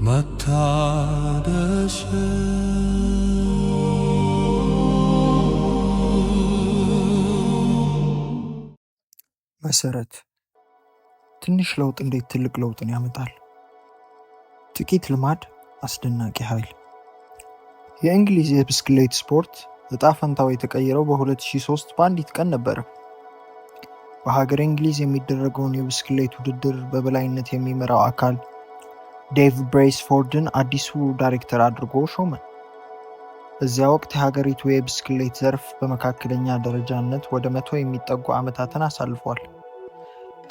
መታደሻ መሰረት ትንሽ ለውጥ እንዴት ትልቅ ለውጥን ያመጣል? ጥቂት ልማድ አስደናቂ ኃይል። የእንግሊዝ የብስክሌት ስፖርት እጣ ፈንታው የተቀየረው በ2003 በአንዲት ቀን ነበረ። በሀገር እንግሊዝ የሚደረገውን የብስክሌት ውድድር በበላይነት የሚመራው አካል ዴቭ ብሬስፎርድን አዲሱ ዳይሬክተር አድርጎ ሾመ። በዚያ ወቅት የሀገሪቱ የብስክሌት ዘርፍ በመካከለኛ ደረጃነት ወደ 100 የሚጠጉ ዓመታትን አሳልፏል።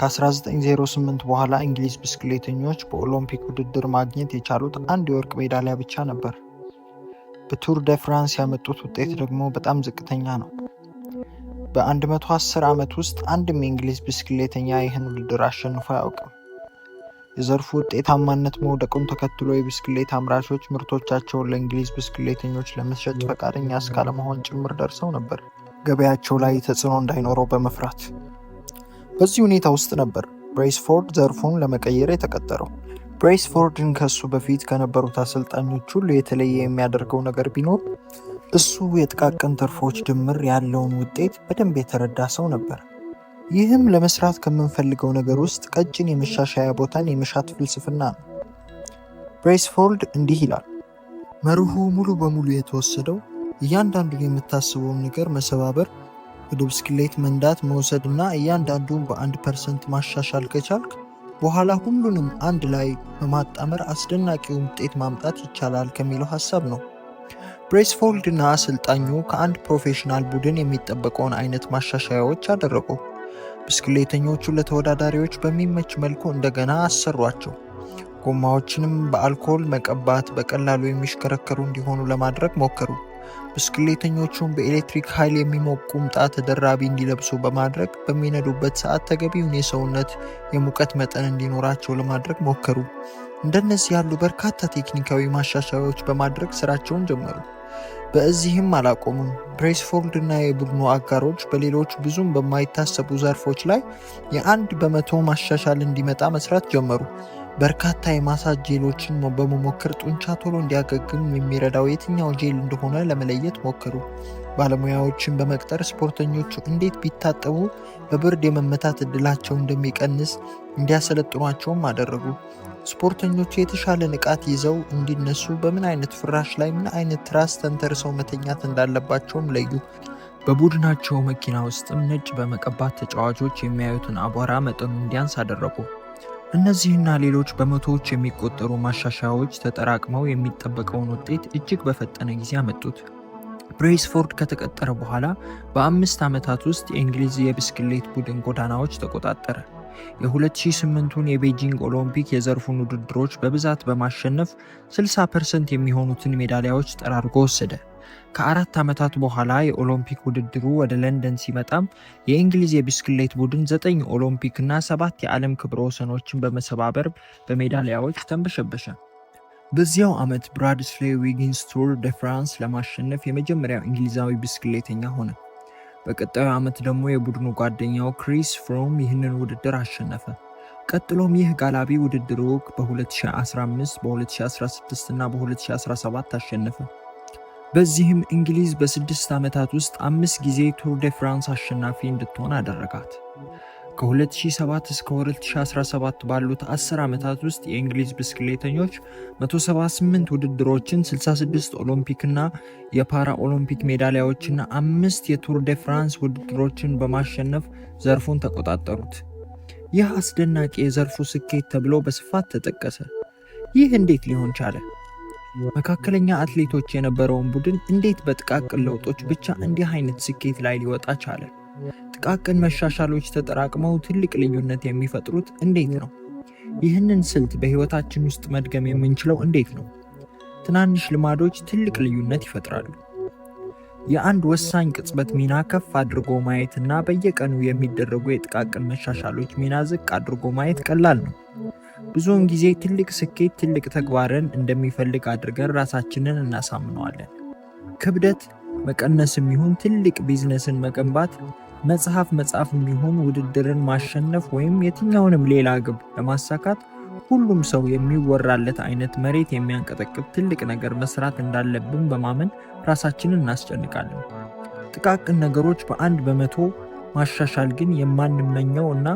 ከ1908 በኋላ እንግሊዝ ብስክሌተኞች በኦሎምፒክ ውድድር ማግኘት የቻሉት አንድ የወርቅ ሜዳሊያ ብቻ ነበር። በቱር ደ ፍራንስ ያመጡት ውጤት ደግሞ በጣም ዝቅተኛ ነው። በ110 ዓመት ውስጥ አንድም የእንግሊዝ ብስክሌተኛ ይህን ውድድር አሸንፎ አያውቅም። የዘርፉ ውጤታማነት መውደቁን ተከትሎ የብስክሌት አምራቾች ምርቶቻቸውን ለእንግሊዝ ብስክሌተኞች ለመሸጥ ፈቃደኛ እስካለመሆን ጭምር ደርሰው ነበር፣ ገበያቸው ላይ ተጽዕኖ እንዳይኖረው በመፍራት። በዚህ ሁኔታ ውስጥ ነበር ብሬስፎርድ ዘርፉን ለመቀየር የተቀጠረው። ብሬስፎርድን ከሱ በፊት ከነበሩት አሰልጣኞች ሁሉ የተለየ የሚያደርገው ነገር ቢኖር እሱ የጥቃቅን ትርፎች ድምር ያለውን ውጤት በደንብ የተረዳ ሰው ነበር። ይህም ለመስራት ከምንፈልገው ነገር ውስጥ ቀጭን የመሻሻያ ቦታን የመሻት ፍልስፍና ነው። ብሬስፎርድ እንዲህ ይላል፣ መርሁ ሙሉ በሙሉ የተወሰደው እያንዳንዱን የምታስበውን ነገር መሰባበር፣ ወደ ብስክሌት መንዳት መውሰድ እና እያንዳንዱን በ1% ማሻሻል ከቻልክ በኋላ ሁሉንም አንድ ላይ በማጣመር አስደናቂውን ውጤት ማምጣት ይቻላል ከሚለው ሀሳብ ነው። ብሬስፎርድ እና አሰልጣኙ ከአንድ ፕሮፌሽናል ቡድን የሚጠበቀውን አይነት ማሻሻያዎች አደረጉ። ብስክሌተኞቹ ለተወዳዳሪዎች በሚመች መልኩ እንደገና አሰሯቸው። ጎማዎችንም በአልኮል መቀባት በቀላሉ የሚሽከረከሩ እንዲሆኑ ለማድረግ ሞከሩ። ብስክሌተኞቹን በኤሌክትሪክ ኃይል የሚሞቅ ቁምጣ ተደራቢ እንዲለብሱ በማድረግ በሚነዱበት ሰዓት ተገቢውን የሰውነት የሙቀት መጠን እንዲኖራቸው ለማድረግ ሞከሩ። እንደነዚህ ያሉ በርካታ ቴክኒካዊ ማሻሻያዎች በማድረግ ስራቸውን ጀመሩ። በዚህም አላቆሙም። ብሬስፎርድ እና የቡድኑ አጋሮች በሌሎች ብዙም በማይታሰቡ ዘርፎች ላይ የ1% ማሻሻል እንዲመጣ መስራት ጀመሩ። በርካታ የማሳጅ ጄሎችን በመሞከር ጡንቻ ቶሎ እንዲያገግም የሚረዳው የትኛው ጄል እንደሆነ ለመለየት ሞከሩ። ባለሙያዎችን በመቅጠር ስፖርተኞቹ እንዴት ቢታጠቡ በብርድ የመመታት እድላቸው እንደሚቀንስ እንዲያሰለጥኗቸውም አደረጉ። ስፖርተኞቹ የተሻለ ንቃት ይዘው እንዲነሱ በምን አይነት ፍራሽ ላይ ምን አይነት ትራስ ተንተርሰው መተኛት እንዳለባቸውም ለዩ። በቡድናቸው መኪና ውስጥም ነጭ በመቀባት ተጫዋቾች የሚያዩትን አቧራ መጠኑ እንዲያንስ አደረጉ። እነዚህና ሌሎች በመቶዎች የሚቆጠሩ ማሻሻያዎች ተጠራቅመው የሚጠበቀውን ውጤት እጅግ በፈጠነ ጊዜ አመጡት። ብሬስፎርድ ከተቀጠረ በኋላ በ5 ዓመታት ውስጥ የእንግሊዝ የብስክሌት ቡድን ጎዳናዎች ተቆጣጠረ። የ2008ቱን የቤጂንግ ኦሎምፒክ የዘርፉን ውድድሮች በብዛት በማሸነፍ 60% የሚሆኑትን ሜዳሊያዎች ጠራርጎ ወሰደ። ከ4 ዓመታት በኋላ የኦሎምፒክ ውድድሩ ወደ ለንደን ሲመጣም የእንግሊዝ የብስክሌት ቡድን 9 ኦሎምፒክ እና 7 የዓለም ክብረ ወሰኖችን በመሰባበር በሜዳሊያዎች ተንበሸበሸ። በዚያው ዓመት ብራድስሌ ዊጊንስ ቱር ደ ፍራንስ ለማሸነፍ የመጀመሪያው እንግሊዛዊ ብስክሌተኛ ሆነ። በቀጣዩ ዓመት ደግሞ የቡድኑ ጓደኛው ክሪስ ፍሮም ይህንን ውድድር አሸነፈ። ቀጥሎም ይህ ጋላቢ ውድድሩ በ2015፣ በ2016 እና በ2017 አሸነፈ። በዚህም እንግሊዝ በ6 ዓመታት ውስጥ 5 ጊዜ ቱር ደ ፍራንስ አሸናፊ እንድትሆን አደረጋት። ከ2007 እስከ 2017 ባሉት 10 ዓመታት ውስጥ የእንግሊዝ ብስክሌተኞች 178 ውድድሮችን፣ 66 ኦሎምፒክና የፓራ ኦሎምፒክ ሜዳሊያዎችና 5 የቱር ደ ፍራንስ ውድድሮችን በማሸነፍ ዘርፉን ተቆጣጠሩት። ይህ አስደናቂ የዘርፉ ስኬት ተብሎ በስፋት ተጠቀሰ። ይህ እንዴት ሊሆን ቻለ? መካከለኛ አትሌቶች የነበረውን ቡድን እንዴት በጥቃቅን ለውጦች ብቻ እንዲህ አይነት ስኬት ላይ ሊወጣ ቻለ? ጥቃቅን መሻሻሎች ተጠራቅመው ትልቅ ልዩነት የሚፈጥሩት እንዴት ነው? ይህንን ስልት በህይወታችን ውስጥ መድገም የምንችለው እንዴት ነው? ትናንሽ ልማዶች ትልቅ ልዩነት ይፈጥራሉ። የአንድ ወሳኝ ቅጽበት ሚና ከፍ አድርጎ ማየትና በየቀኑ የሚደረጉ የጥቃቅን መሻሻሎች ሚና ዝቅ አድርጎ ማየት ቀላል ነው። ብዙውን ጊዜ ትልቅ ስኬት ትልቅ ተግባርን እንደሚፈልግ አድርገን ራሳችንን እናሳምነዋለን። ክብደት መቀነስም ይሁን ትልቅ ቢዝነስን መገንባት፣ መጽሐፍ መጻፍም ይሁን ውድድርን ማሸነፍ ወይም የትኛውንም ሌላ ግብ ለማሳካት ሁሉም ሰው የሚወራለት አይነት መሬት የሚያንቀጠቅጥ ትልቅ ነገር መስራት እንዳለብን በማመን ራሳችንን እናስጨንቃለን። ጥቃቅን ነገሮች በ1% ማሻሻል ግን የማንመኘው እና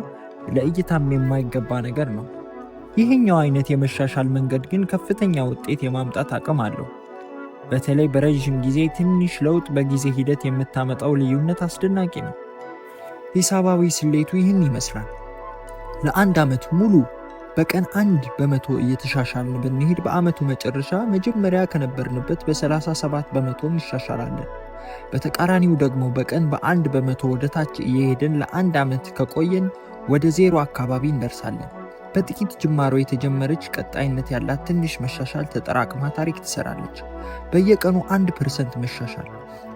ለእይታም የማይገባ ነገር ነው። ይህኛው አይነት የመሻሻል መንገድ ግን ከፍተኛ ውጤት የማምጣት አቅም አለው። በተለይ በረዥም ጊዜ ትንሽ ለውጥ በጊዜ ሂደት የምታመጣው ልዩነት አስደናቂ ነው። ሂሳባዊ ስሌቱ ይህን ይመስላል። ለአንድ ዓመት ሙሉ በቀን 1% እየተሻሻልን ብንሄድ በዓመቱ መጨረሻ መጀመሪያ ከነበርንበት በ37% እንሻሻላለን። በተቃራኒው ደግሞ በቀን በ1% ወደ ታች እየሄድን ለአንድ ዓመት ከቆየን ወደ 0 አካባቢ እንደርሳለን። በጥቂት ጅማሮ የተጀመረች ቀጣይነት ያላት ትንሽ መሻሻል ተጠራቅማ ታሪክ ትሰራለች። በየቀኑ 1% መሻሻል።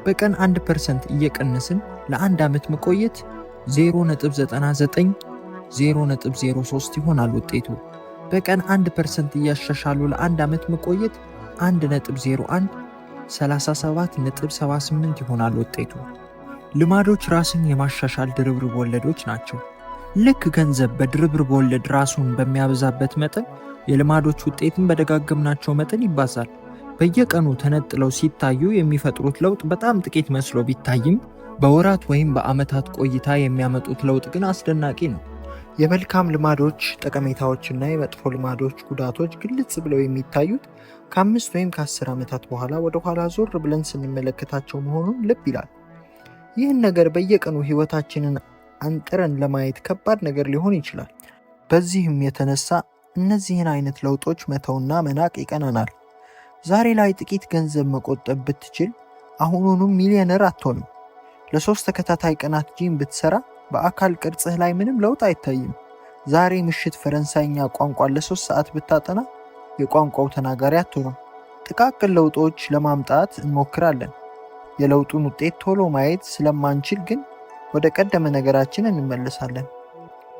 በቀን 1% እየቀነስን ለአንድ ዓመት መቆየት 0.99 0.03 ይሆናል ውጤቱ። በቀን 1% እያሻሻሉ ለአንድ ዓመት መቆየት 1.01 37.78 ይሆናል ውጤቱ። ልማዶች ራስን የማሻሻል ድርብርብ ወለዶች ናቸው። ልክ ገንዘብ በድርብርብ ወለድ ራሱን በሚያበዛበት መጠን የልማዶች ውጤትን በደጋገምናቸው መጠን ይባዛል። በየቀኑ ተነጥለው ሲታዩ የሚፈጥሩት ለውጥ በጣም ጥቂት መስሎ ቢታይም በወራት ወይም በዓመታት ቆይታ የሚያመጡት ለውጥ ግን አስደናቂ ነው። የመልካም ልማዶች ጠቀሜታዎችና የመጥፎ ልማዶች ጉዳቶች ግልጽ ብለው የሚታዩት ከ5 ወይም ከ10 ዓመታት በኋላ ወደ ኋላ ዞር ብለን ስንመለከታቸው መሆኑን ልብ ይላል። ይህን ነገር በየቀኑ ህይወታችንን አንጥረን ለማየት ከባድ ነገር ሊሆን ይችላል። በዚህም የተነሳ እነዚህን አይነት ለውጦች መተውና መናቅ ይቀናናል። ዛሬ ላይ ጥቂት ገንዘብ መቆጠብ ብትችል አሁኑንም ሚሊዮነር አትሆንም። ለ3 ተከታታይ ቀናት ጂም ብትሰራ በአካል ቅርጽህ ላይ ምንም ለውጥ አይታይም። ዛሬ ምሽት ፈረንሳይኛ ቋንቋን ለ3 ሰዓት ብታጠና የቋንቋው ተናጋሪ አትሆንም። ጥቃቅን ለውጦች ለማምጣት እንሞክራለን። የለውጡን ውጤት ቶሎ ማየት ስለማንችል ግን ወደ ቀደመ ነገራችን እንመለሳለን።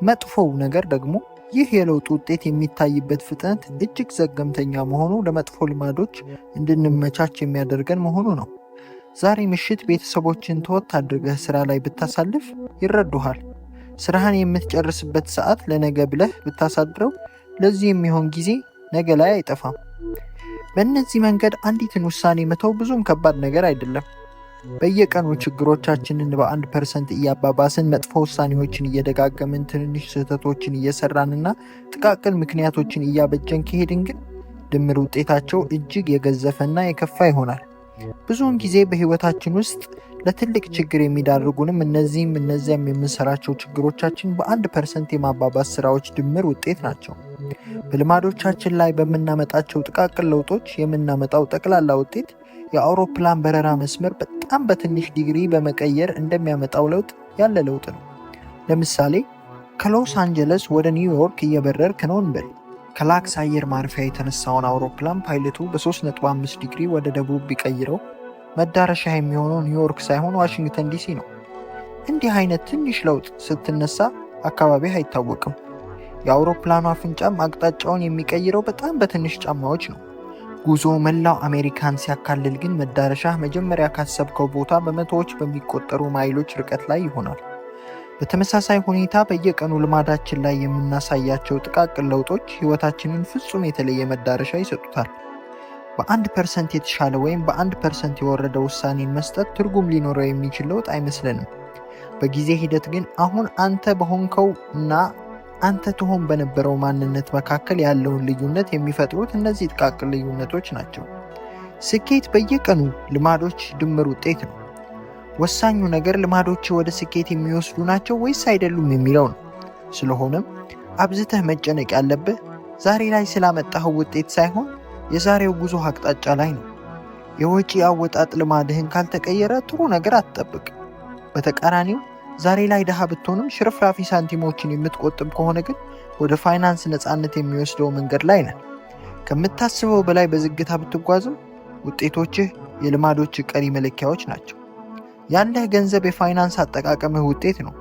መጥፎው ነገር ደግሞ ይህ የለውጡ ውጤት የሚታይበት ፍጥነት እጅግ ዘገምተኛ መሆኑ ለመጥፎ ልማዶች እንድንመቻች የሚያደርገን መሆኑ ነው። ዛሬ ምሽት ቤተሰቦችን ተወት አድርገህ ስራ ላይ ብታሳልፍ ይረዱሃል። ስራህን የምትጨርስበት ሰዓት ለነገ ብለህ ብታሳድረው ለዚህ የሚሆን ጊዜ ነገ ላይ አይጠፋም። በእነዚህ መንገድ አንዲትን ውሳኔ መተው ብዙም ከባድ ነገር አይደለም። በየቀኑ ችግሮቻችንን በ1% እያባባስን መጥፎ ውሳኔዎችን እየደጋገምን ትንንሽ ስህተቶችን እየሰራንና ጥቃቅን ምክንያቶችን እያበጀን ከሄድን ግን ድምር ውጤታቸው እጅግ የገዘፈና የከፋ ይሆናል። ብዙውን ጊዜ በህይወታችን ውስጥ ለትልቅ ችግር የሚዳርጉንም እነዚያም የምንሰራቸው ችግሮቻችን በ1% የማባባስ ስራዎች ድምር ውጤት ናቸው። በልማዶቻችን ላይ በምናመጣቸው ጥቃቅን ለውጦች የምናመጣው ጠቅላላ ውጤት የአውሮፕላን በረራ መስመር በጣም በትንሽ ዲግሪ በመቀየር እንደሚያመጣው ለውጥ ያለ ለውጥ ነው። ለምሳሌ ከሎስ አንጀለስ ወደ ኒውዮርክ እየበረርክ ነው እንበል። ከላክስ አየር ማረፊያ የተነሳውን አውሮፕላን ፓይለቱ በ3.5 ዲግሪ ወደ ደቡብ ቢቀይረው መዳረሻ የሚሆነው ኒውዮርክ ሳይሆን ዋሽንግተን ዲሲ ነው። እንዲህ አይነት ትንሽ ለውጥ ስትነሳ አካባቢህ አይታወቅም። የአውሮፕላኑ አፍንጫም አቅጣጫውን የሚቀይረው በጣም በትንሽ ጫማዎች ነው። ጉዞ መላው አሜሪካን ሲያካልል ግን መዳረሻህ መጀመሪያ ካሰብከው ቦታ በመቶዎች በሚቆጠሩ ማይሎች ርቀት ላይ ይሆናል። በተመሳሳይ ሁኔታ በየቀኑ ልማዳችን ላይ የምናሳያቸው ጥቃቅን ለውጦች ህይወታችንን ፍጹም የተለየ መዳረሻ ይሰጡታል። በ1% የተሻለ ወይም በ1% የወረደ ውሳኔን መስጠት ትርጉም ሊኖረው የሚችል ለውጥ አይመስለንም። በጊዜ ሂደት ግን አሁን አንተ በሆንከው እና አንተ ትሆን በነበረው ማንነት መካከል ያለውን ልዩነት የሚፈጥሩት እነዚህ ጥቃቅን ልዩነቶች ናቸው። ስኬት በየቀኑ ልማዶች ድምር ውጤት ነው። ወሳኙ ነገር ልማዶች ወደ ስኬት የሚወስዱ ናቸው ወይስ አይደሉም የሚለው ነው። ስለሆነም አብዝተህ መጨነቅ ያለብህ ዛሬ ላይ ስላመጣኸው ውጤት ሳይሆን የዛሬው ጉዞ አቅጣጫ ላይ ነው። የወጪ አወጣጥ ልማድህን ካልተቀየረ ጥሩ ነገር አትጠብቅ። በተቃራኒው ዛሬ ላይ ድሃ ብትሆንም ሽርፍራፊ ሳንቲሞችን የምትቆጥብ ከሆነ ግን ወደ ፋይናንስ ነፃነት የሚወስደው መንገድ ላይ ነህ። ከምታስበው በላይ በዝግታ ብትጓዝም ውጤቶችህ የልማዶች ቀሪ መለኪያዎች ናቸው። ያለህ ገንዘብ የፋይናንስ አጠቃቀምህ ውጤት ነው።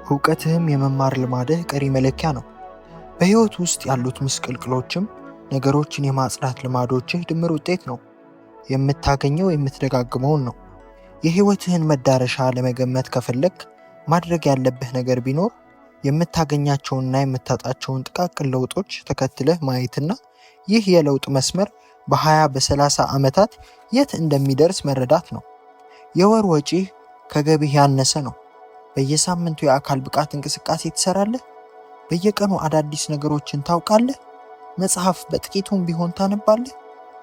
እውቀትህም የመማር ልማድህ ቀሪ መለኪያ ነው። በሕይወት ውስጥ ያሉት ምስቅልቅሎችም ነገሮችን የማጽዳት ልማዶችህ ድምር ውጤት ነው። የምታገኘው የምትደጋግመውን ነው። የሕይወትህን መዳረሻ ለመገመት ከፈለግ ማድረግ ያለብህ ነገር ቢኖር የምታገኛቸውንና የምታጣቸውን ጥቃቅን ለውጦች ተከትለህ ማየትና ይህ የለውጥ መስመር በ20 በ30 ዓመታት የት እንደሚደርስ መረዳት ነው። የወር ወጪህ ከገቢህ ያነሰ ነው። በየሳምንቱ የአካል ብቃት እንቅስቃሴ ትሰራለህ? በየቀኑ አዳዲስ ነገሮችን ታውቃለህ? መጽሐፍ በጥቂቱም ቢሆን ታነባለህ?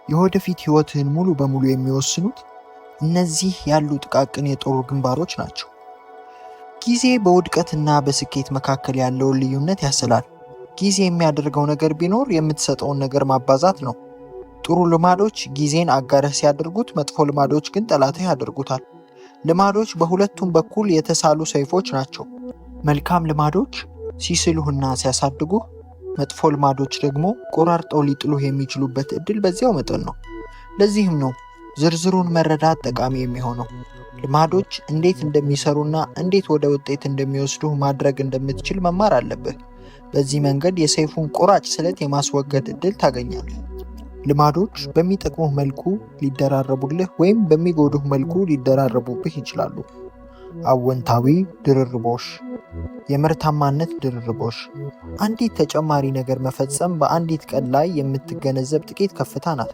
የወደፊት ህይወትህን ሙሉ በሙሉ የሚወስኑት እነዚህ ያሉ ጥቃቅን የጦር ግንባሮች ናቸው። ጊዜ በውድቀትና በስኬት መካከል ያለውን ልዩነት ያሰላል። ጊዜ የሚያደርገው ነገር ቢኖር የምትሰጠውን ነገር ማባዛት ነው። ጥሩ ልማዶች ጊዜን አጋርህ ሲያደርጉት፣ መጥፎ ልማዶች ግን ጠላትህ ያደርጉታል። ልማዶች በሁለቱም በኩል የተሳሉ ሰይፎች ናቸው። መልካም ልማዶች ሲስሉህና ሲያሳድጉህ፣ መጥፎ ልማዶች ደግሞ ቆራርጠው ሊጥሉህ የሚችሉበት እድል በዚያው መጠን ነው። ለዚህም ነው ዝርዝሩን መረዳት ጠቃሚ የሚሆነው። ልማዶች እንዴት እንደሚሰሩና እንዴት ወደ ውጤት እንደሚወስዱህ ማድረግ እንደምትችል መማር አለብህ። በዚህ መንገድ የሰይፉን ቆራጭ ስለት የማስወገድ እድል ታገኛለህ። ልማዶች በሚጠቅሙህ መልኩ ሊደራረቡልህ ወይም በሚጎዱህ መልኩ ሊደራረቡብህ ይችላሉ። አወንታዊ ድርርቦሽ፣ የምርታማነት ድርርቦሽ። አንዲት ተጨማሪ ነገር መፈጸም በአንዲት ቀን ላይ የምትገነዘብ ጥቂት ከፍታ ናት።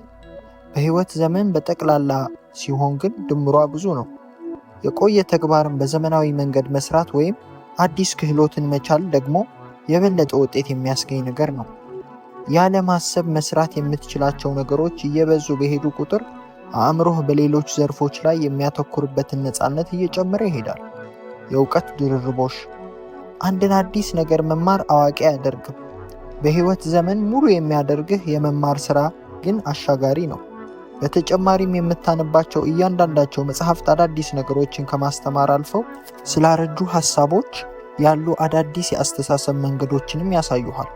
በህይወት ዘመን በጠቅላላ ሲሆን ግን ድምሯ ብዙ ነው። የቆየ ተግባርን በዘመናዊ መንገድ መስራት ወይም አዲስ ክህሎትን መቻል ደግሞ የበለጠ ውጤት የሚያስገኝ ነገር ነው። ያለ ማሰብ መስራት የምትችላቸው ነገሮች እየበዙ በሄዱ ቁጥር አእምሮህ በሌሎች ዘርፎች ላይ የሚያተኩርበትን ነፃነት እየጨመረ ይሄዳል። የእውቀት ድርርቦሽ። አንድን አዲስ ነገር መማር አዋቂ አያደርግም። በህይወት ዘመን ሙሉ የሚያደርግህ የመማር ሥራ ግን አሻጋሪ ነው። በተጨማሪም የምታነባቸው እያንዳንዳቸው መጽሐፍት አዳዲስ ነገሮችን ከማስተማር አልፈው ስላረጁ ሐሳቦች ያሉ አዳዲስ የአስተሳሰብ መንገዶችንም ያሳዩሃል።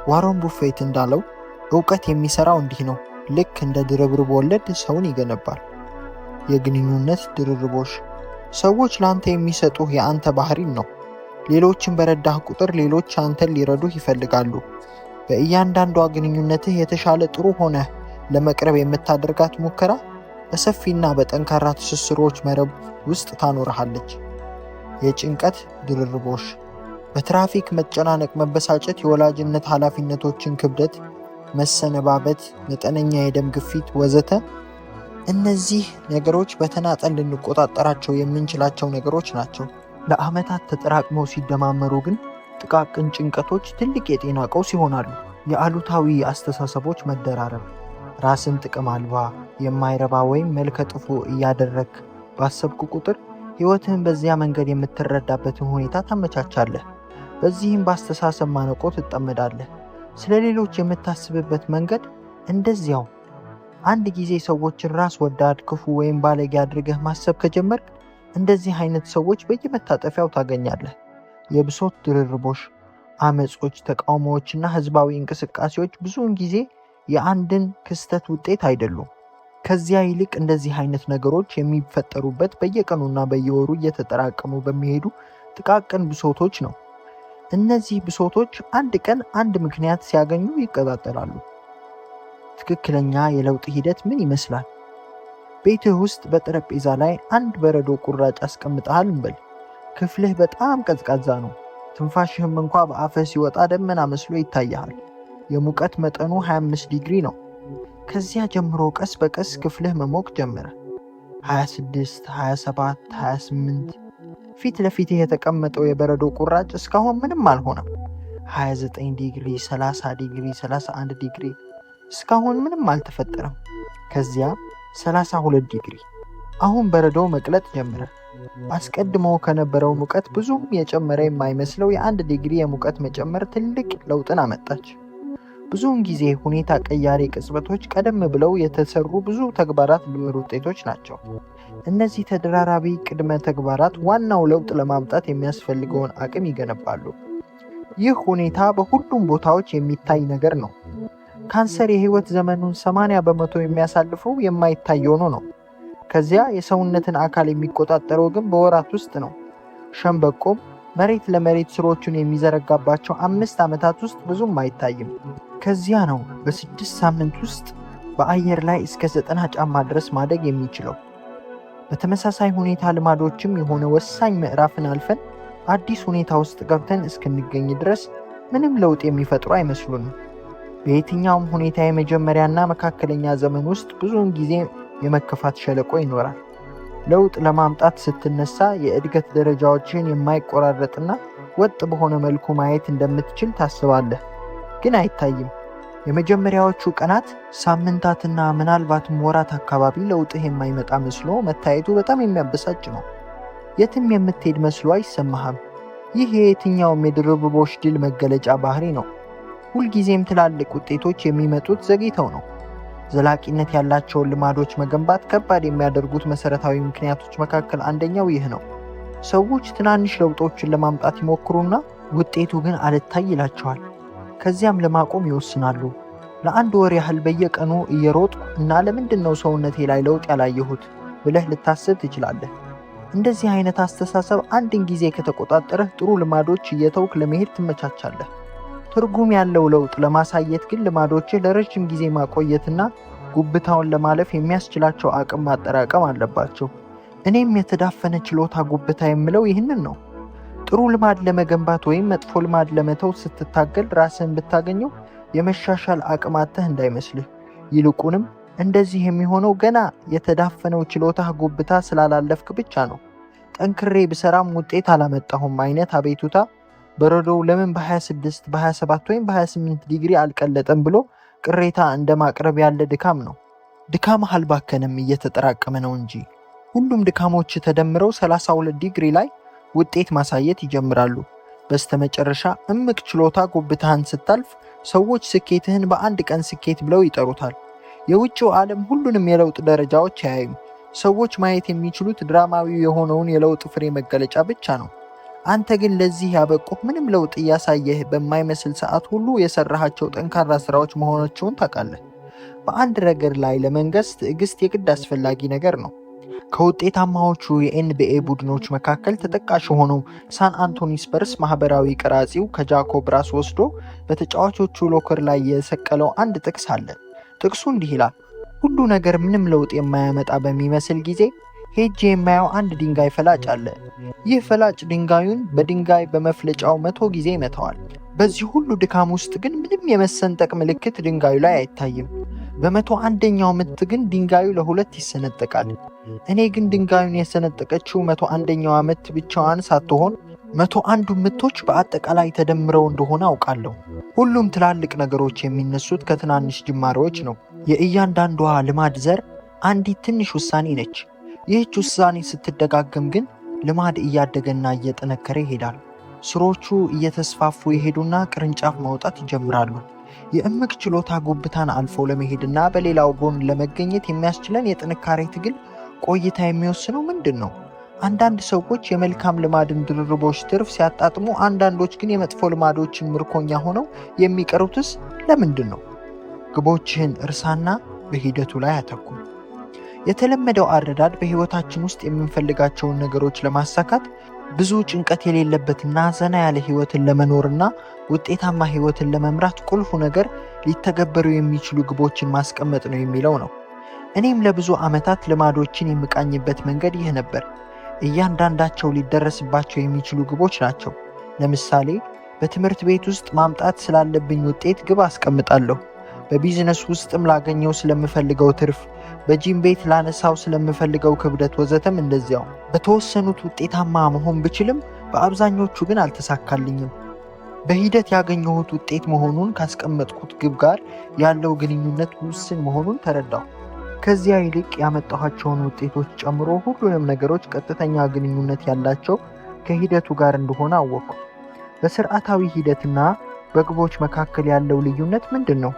ዋረን ቡፌት እንዳለው እውቀት የሚሰራው እንዲህ ነው። ልክ እንደ ድርብርብ ወለድ ሰውን ይገነባል። የግንኙነት ድርርቦሽ። ሰዎች ለአንተ የሚሰጡህ የአንተ ባህሪን ነው። ሌሎችን በረዳህ ቁጥር ሌሎች አንተን ሊረዱህ ይፈልጋሉ። በእያንዳንዷ ግንኙነትህ የተሻለ ጥሩ ሆነህ ለመቅረብ የምታደርጋት ሙከራ በሰፊና በጠንካራ ትስስሮች መረብ ውስጥ ታኖርሃለች። የጭንቀት ድርርቦሽ። በትራፊክ መጨናነቅ መበሳጨት፣ የወላጅነት ኃላፊነቶችን ክብደት፣ መሰነባበት፣ መጠነኛ የደም ግፊት ወዘተ። እነዚህ ነገሮች በተናጠል ልንቆጣጠራቸው የምንችላቸው ነገሮች ናቸው። ለዓመታት ተጠራቅመው ሲደማመሩ ግን ጥቃቅን ጭንቀቶች ትልቅ የጤና ቀውስ ይሆናሉ። የአሉታዊ አስተሳሰቦች መደራረብ። ራስን ጥቅም አልባ፣ የማይረባ ወይም መልከ ጥፉ እያደረግ ባሰብኩ ቁጥር ሕይወትህን በዚያ መንገድ የምትረዳበትን ሁኔታ ታመቻቻለህ። በዚህም በአስተሳሰብ ማነቆ ትጠመዳለህ። ስለ ሌሎች የምታስብበት መንገድ እንደዚያው። አንድ ጊዜ ሰዎችን ራስ ወዳድ፣ ክፉ ወይም ባለጌ አድርገህ ማሰብ ከጀመርክ እንደዚህ አይነት ሰዎች በየመታጠፊያው ታገኛለህ። የብሶት ድርርቦሽ። አመጾች፣ ተቃውሞዎችና ህዝባዊ እንቅስቃሴዎች ብዙውን ጊዜ የአንድን ክስተት ውጤት አይደሉም። ከዚያ ይልቅ እንደዚህ አይነት ነገሮች የሚፈጠሩበት በየቀኑና በየወሩ እየተጠራቀሙ በሚሄዱ ጥቃቅን ብሶቶች ነው። እነዚህ ብሶቶች አንድ ቀን አንድ ምክንያት ሲያገኙ ይቀጣጠላሉ። ትክክለኛ የለውጥ ሂደት ምን ይመስላል? ቤትህ ውስጥ በጠረጴዛ ላይ አንድ በረዶ ቁራጭ አስቀምጠሃል እንበል። ክፍልህ በጣም ቀዝቃዛ ነው። ትንፋሽህም እንኳ በአፍህ ሲወጣ ደመና መስሎ ይታያል። የሙቀት መጠኑ 25 ዲግሪ ነው። ከዚያ ጀምሮ ቀስ በቀስ ክፍልህ መሞቅ ጀመረ። 26፣ 27፣ 28። ፊት ለፊትህ የተቀመጠው የበረዶ ቁራጭ እስካሁን ምንም አልሆነም። 29 ዲግሪ፣ 30 ዲግሪ፣ 31 ዲግሪ። እስካሁን ምንም አልተፈጠረም። ከዚያ 32 ዲግሪ። አሁን በረዶው መቅለጥ ጀመረ። አስቀድሞ ከነበረው ሙቀት ብዙም የጨመረ የማይመስለው የ1 ዲግሪ የሙቀት መጨመር ትልቅ ለውጥን አመጣች። ብዙውን ጊዜ ሁኔታ ቀያሪ ቅጽበቶች ቀደም ብለው የተሰሩ ብዙ ተግባራት ድምር ውጤቶች ናቸው። እነዚህ ተደራራቢ ቅድመ ተግባራት ዋናው ለውጥ ለማምጣት የሚያስፈልገውን አቅም ይገነባሉ። ይህ ሁኔታ በሁሉም ቦታዎች የሚታይ ነገር ነው። ካንሰር የህይወት ዘመኑን 80% የሚያሳልፈው የማይታይ ሆኖ ነው። ከዚያ የሰውነትን አካል የሚቆጣጠረው ግን በወራት ውስጥ ነው። ሸምበቆም መሬት ለመሬት ስሮቹን የሚዘረጋባቸው 5 ዓመታት ውስጥ ብዙም አይታይም። ከዚያ ነው በ6 ሳምንት ውስጥ በአየር ላይ እስከ 90 ጫማ ድረስ ማደግ የሚችለው። በተመሳሳይ ሁኔታ ልማዶችም የሆነ ወሳኝ ምዕራፍን አልፈን አዲስ ሁኔታ ውስጥ ገብተን እስክንገኝ ድረስ ምንም ለውጥ የሚፈጥሩ አይመስሉንም። በየትኛውም ሁኔታ የመጀመሪያና መካከለኛ ዘመን ውስጥ ብዙውን ጊዜ የመከፋት ሸለቆ ይኖራል። ለውጥ ለማምጣት ስትነሳ የእድገት ደረጃዎችን የማይቆራረጥና ወጥ በሆነ መልኩ ማየት እንደምትችል ታስባለህ፣ ግን አይታይም። የመጀመሪያዎቹ ቀናት፣ ሳምንታትና ምናልባትም ወራት አካባቢ ለውጥህ የማይመጣ መስሎ መታየቱ በጣም የሚያበሳጭ ነው። የትም የምትሄድ መስሎ አይሰማህም። ይህ የየትኛውም የድርብርቦሽ ድል መገለጫ ባህሪ ነው። ሁልጊዜም ትላልቅ ውጤቶች የሚመጡት ዘግይተው ነው። ዘላቂነት ያላቸውን ልማዶች መገንባት ከባድ የሚያደርጉት መሰረታዊ ምክንያቶች መካከል አንደኛው ይህ ነው። ሰዎች ትናንሽ ለውጦችን ለማምጣት ይሞክሩና ውጤቱ ግን አልታይ ይላቸዋል። ከዚያም ለማቆም ይወስናሉ። ለአንድ ወር ያህል በየቀኑ እየሮጥኩ እና ለምንድነው ሰውነቴ ላይ ለውጥ ያላየሁት ብለህ ልታስብ ትችላለህ። እንደዚህ አይነት አስተሳሰብ አንድን ጊዜ ከተቆጣጠረህ ጥሩ ልማዶች እየተውክ ለመሄድ ትመቻቻለህ። ትርጉም ያለው ለውጥ ለማሳየት ግን ልማዶችህ ለረጅም ጊዜ ማቆየትና ጉብታውን ለማለፍ የሚያስችላቸው አቅም ማጠራቀም አለባቸው። እኔም የተዳፈነ ችሎታ ጉብታ የምለው ይህንን ነው። ጥሩ ልማድ ለመገንባት ወይም መጥፎ ልማድ ለመተው ስትታገል ራስህን ብታገኘው የመሻሻል አቅም አጥተህ እንዳይመስልህ። ይልቁንም እንደዚህ የሚሆነው ገና የተዳፈነው ችሎታህ ጉብታ ስላላለፍክ ብቻ ነው። ጠንክሬ ብሰራም ውጤት አላመጣሁም አይነት አቤቱታ በረዶው ለምን በ26 በ27 ወይም በ28 ዲግሪ አልቀለጠም ብሎ ቅሬታ እንደማቅረብ ያለ ድካም ነው። ድካም አልባከንም፣ እየተጠራቀመ ነው እንጂ። ሁሉም ድካሞች ተደምረው 32 ዲግሪ ላይ ውጤት ማሳየት ይጀምራሉ። በስተመጨረሻ እምቅ ችሎታ ጉብታህን ስታልፍ ሰዎች ስኬትህን በአንድ ቀን ስኬት ብለው ይጠሩታል። የውጭው ዓለም ሁሉንም የለውጥ ደረጃዎች አያዩም። ሰዎች ማየት የሚችሉት ድራማዊ የሆነውን የለውጥ ፍሬ መገለጫ ብቻ ነው። አንተ ግን ለዚህ ያበቁህ ምንም ለውጥ እያሳየህ በማይመስል ሰዓት ሁሉ የሰራሃቸው ጠንካራ ስራዎች መሆናቸውን ታውቃለህ። በአንድ ነገር ላይ ለመንገስ ትዕግስት የግድ አስፈላጊ ነገር ነው። ከውጤታማዎቹ የኤንቢኤ ቡድኖች መካከል ተጠቃሽ የሆነው ሳን አንቶኒ ስፐርስ ማህበራዊ ቀራጺው ከጃኮብ ራስ ወስዶ በተጫዋቾቹ ሎከር ላይ የሰቀለው አንድ ጥቅስ አለ። ጥቅሱ እንዲህ ይላል: ሁሉ ነገር ምንም ለውጥ የማያመጣ በሚመስል ጊዜ ሄጄ የማየው አንድ ድንጋይ ፈላጭ አለ። ይህ ፈላጭ ድንጋዩን በድንጋይ በመፍለጫው 100 ጊዜ ይመታዋል። በዚህ ሁሉ ድካም ውስጥ ግን ምንም የመሰንጠቅ ምልክት ድንጋዩ ላይ አይታይም። በ101ኛው ምት ግን ድንጋዩ ለሁለት ይሰነጠቃል። እኔ ግን ድንጋዩን የሰነጠቀችው 101ኛዋ ምት ብቻዋን ሳትሆን 101ዱ ምቶች በአጠቃላይ ተደምረው እንደሆነ አውቃለሁ። ሁሉም ትላልቅ ነገሮች የሚነሱት ከትናንሽ ጅማሬዎች ነው። የእያንዳንዷ ልማድ ዘር አንዲት ትንሽ ውሳኔ ነች። ይህች ውሳኔ ስትደጋገም ግን ልማድ እያደገና እየጠነከረ ይሄዳል። ስሮቹ እየተስፋፉ ይሄዱና ቅርንጫፍ ማውጣት ይጀምራሉ። የእምቅ ችሎታ ጉብታን አልፎ ለመሄድና በሌላው ጎን ለመገኘት የሚያስችለን የጥንካሬ ትግል ቆይታ የሚወስነው ምንድን ነው? አንዳንድ ሰዎች የመልካም ልማድን ድርርቦች ትርፍ ሲያጣጥሙ፣ አንዳንዶች ግን የመጥፎ ልማዶችን ምርኮኛ ሆነው የሚቀሩትስ ለምንድን ነው? ግቦችህን እርሳና በሂደቱ ላይ አተኩር። የተለመደው አረዳድ በህይወታችን ውስጥ የምንፈልጋቸውን ነገሮች ለማሳካት ብዙ ጭንቀት የሌለበትና ዘና ያለ ህይወትን ለመኖርና ውጤታማ ህይወትን ለመምራት ቁልፉ ነገር ሊተገበሩ የሚችሉ ግቦችን ማስቀመጥ ነው የሚለው ነው። እኔም ለብዙ ዓመታት ልማዶችን የምቃኝበት መንገድ ይህ ነበር። እያንዳንዳቸው ሊደረስባቸው የሚችሉ ግቦች ናቸው። ለምሳሌ በትምህርት ቤት ውስጥ ማምጣት ስላለብኝ ውጤት ግብ አስቀምጣለሁ። በቢዝነስ ውስጥም ላገኘው ስለምፈልገው ትርፍ፣ በጂም ቤት ላነሳው ስለምፈልገው ክብደት ወዘተም እንደዚያው። በተወሰኑት ውጤታማ መሆን ብችልም በአብዛኞቹ ግን አልተሳካልኝም። በሂደት ያገኘሁት ውጤት መሆኑን ካስቀመጥኩት ግብ ጋር ያለው ግንኙነት ውስን መሆኑን ተረዳሁ። ከዚያ ይልቅ ያመጣኋቸውን ውጤቶች ጨምሮ ሁሉንም ነገሮች ቀጥተኛ ግንኙነት ያላቸው ከሂደቱ ጋር እንደሆነ አወቅኩ። በስርዓታዊ ሂደትና በግቦች መካከል ያለው ልዩነት ምንድን ነው?